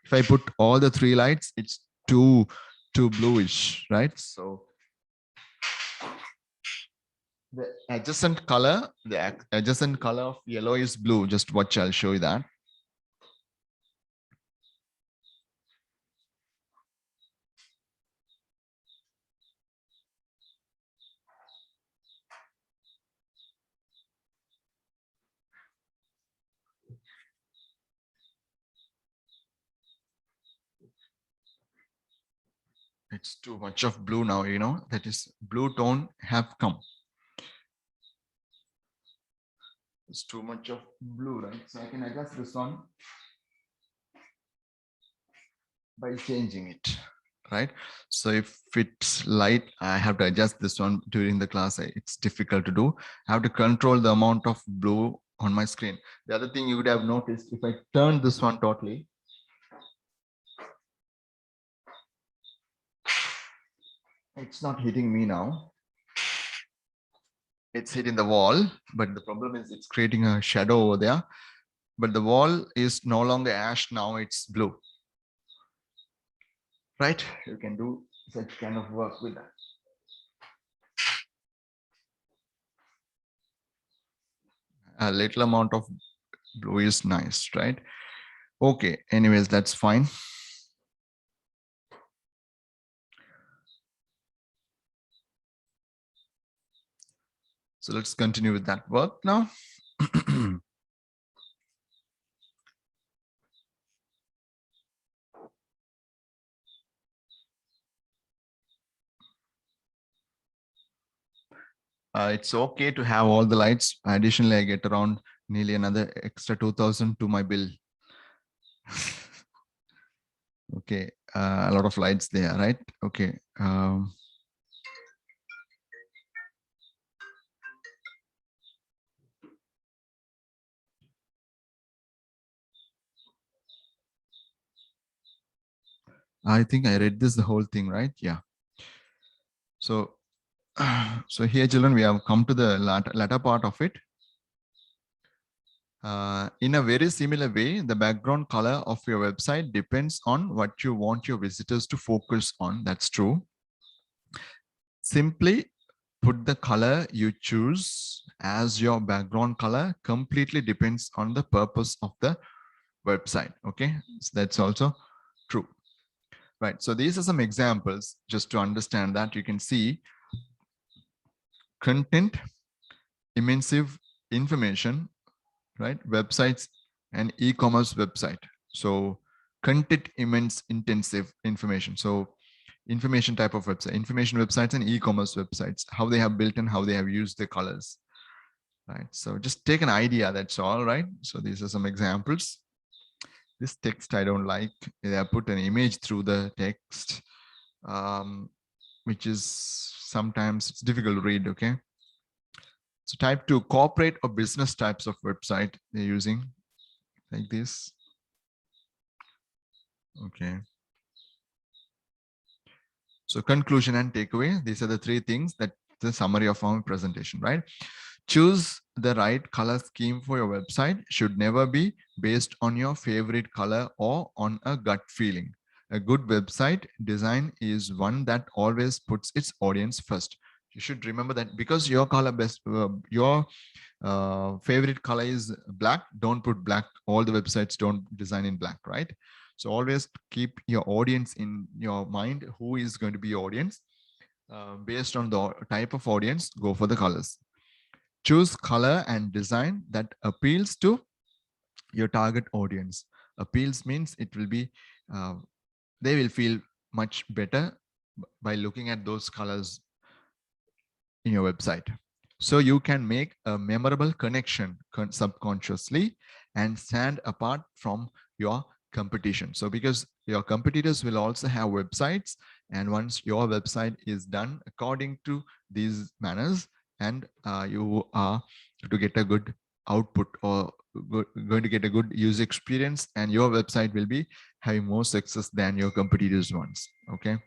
if I put all the 3 lights, it's too bluish, right? So the adjacent color of yellow is blue. Just watch, I'll show you that. It's too much of blue now, you know, that is blue tone have come. It's too much of blue, right? So I can adjust this one by changing it, right? So if it's light, I have to adjust this one during the class. It's difficult to do. I have to control the amount of blue on my screen. The other thing you would have noticed, if I turn this one totally, it's not hitting me now. It's hitting the wall, but the problem is it's creating a shadow over there. But the wall is no longer ash now, it's blue. Right? You can do such kind of work with that. A little amount of blue is nice, right? Okay, anyways, that's fine. So let's continue with that work now. It's okay to have all the lights. Additionally, I get around nearly another extra 2,000 to my bill. Okay, a lot of lights there, right? Okay. I think I read this the whole thing, right? Yeah. So, so here, children, we have come to the latter part of it. In a very similar way, the background color of your website depends on what you want your visitors to focus on. That's true. Simply put the color you choose as your background color completely depends on the purpose of the website. Okay, so that's also true. Right, so these are some examples just to understand that. You can see content, immersive information, right? Websites and e-commerce website. So content immense intensive information. So information type of website, information websites and e-commerce websites, how they have built and how they have used the colors, right? So just take an idea, that's all, right? So these are some examples. This text I don't like. I put an image through the text, which is sometimes it's difficult to read, okay? So type 2, corporate or business types of website they're using, like this. Okay. So conclusion and takeaway, these are the three things that the summary of our presentation, right? Choose the right color scheme for your website should never be based on your favorite color or on a gut feeling. A good website design is one that always puts its audience first. You should remember that because your color your favorite color is black, don't put black. All the websites don't design in black, right? So always keep your audience in your mind. Who is going to be your audience? Based on the type of audience, go for the colors. Choose color and design that appeals to your target audience. Appeals means it will be, they will feel much better by looking at those colors in your website. So you can make a memorable connection subconsciously and stand apart from your competition. So because your competitors will also have websites, and once your website is done according to these manners, and you are to get a good output or going to get a good user experience, and your website will be having more success than your competitors ones. Okay.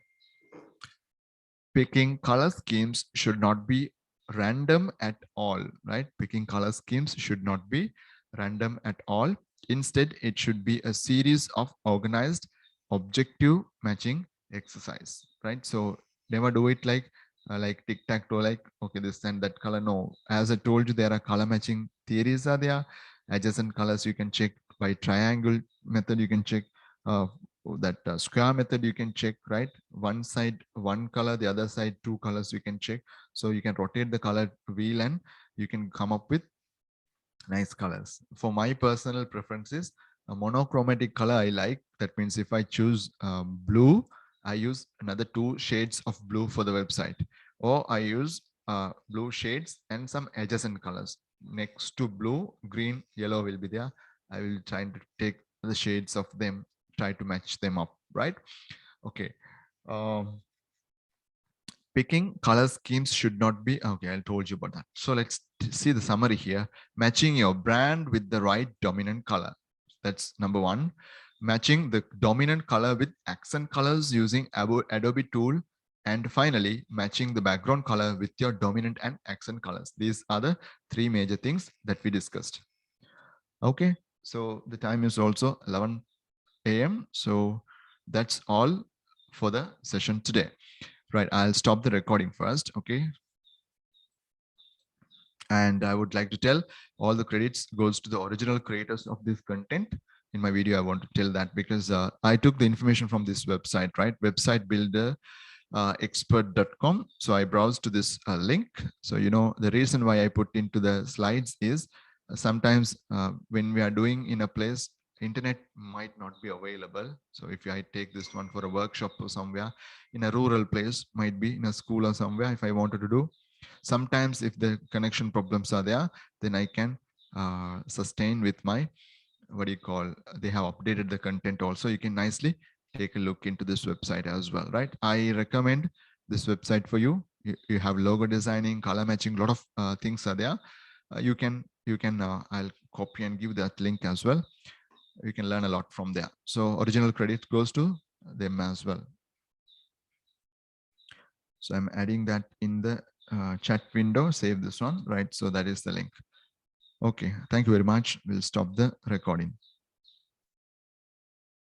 Picking color schemes should not be random at all, right? Picking color schemes should not be random at all. Instead, it should be a series of organized objective matching exercise, right? So never do it like tic-tac-toe, like, okay, this and that color. No, as I told you, there are color matching theories are there. Adjacent colors you can check by triangle method. You can check that square method you can check, right? One side one color, the other side two colors you can check. So you can rotate the color wheel and you can come up with nice colors. For my personal preferences, a monochromatic color I like. That means if I choose blue, I use another two shades of blue for the website, or I use blue shades and some adjacent colors next to blue. Green, yellow will be there. I will try to take the shades of them, try to match them up, right? Okay. um, Picking color schemes should not be okay. I told you about that. So let's see the summary here. Matching your brand with the right dominant color. That's number one. Matching the dominant color with accent colors using Adobe tool. And finally, matching the background color with your dominant and accent colors. These are the three major things that we discussed. Okay, so the time is also 11 a.m. So that's all for the session today. Right, I'll stop the recording first, okay? And I would like to tell all the credits goes to the original creators of this content. In my video, I want to tell that because I took the information from this website, right? Website builder expert.com. So I browsed to this link. So, you know, the reason why I put into the slides is sometimes when we are doing in a place, internet might not be available. So if I take this one for a workshop or somewhere in a rural place, might be in a school or somewhere, if I wanted to do, sometimes if the connection problems are there, then I can sustain with my, what do you call, they have updated the content also. You can nicely take a look into this website as well, right? I recommend this website for you. You have logo designing, color matching, a lot of things are there. You can I'll copy and give that link as well. You can learn a lot from there. So original credit goes to them as well. So I'm adding that in the chat window. Save this one, right? So that is the link. Okay, thank you very much. We'll stop the recording.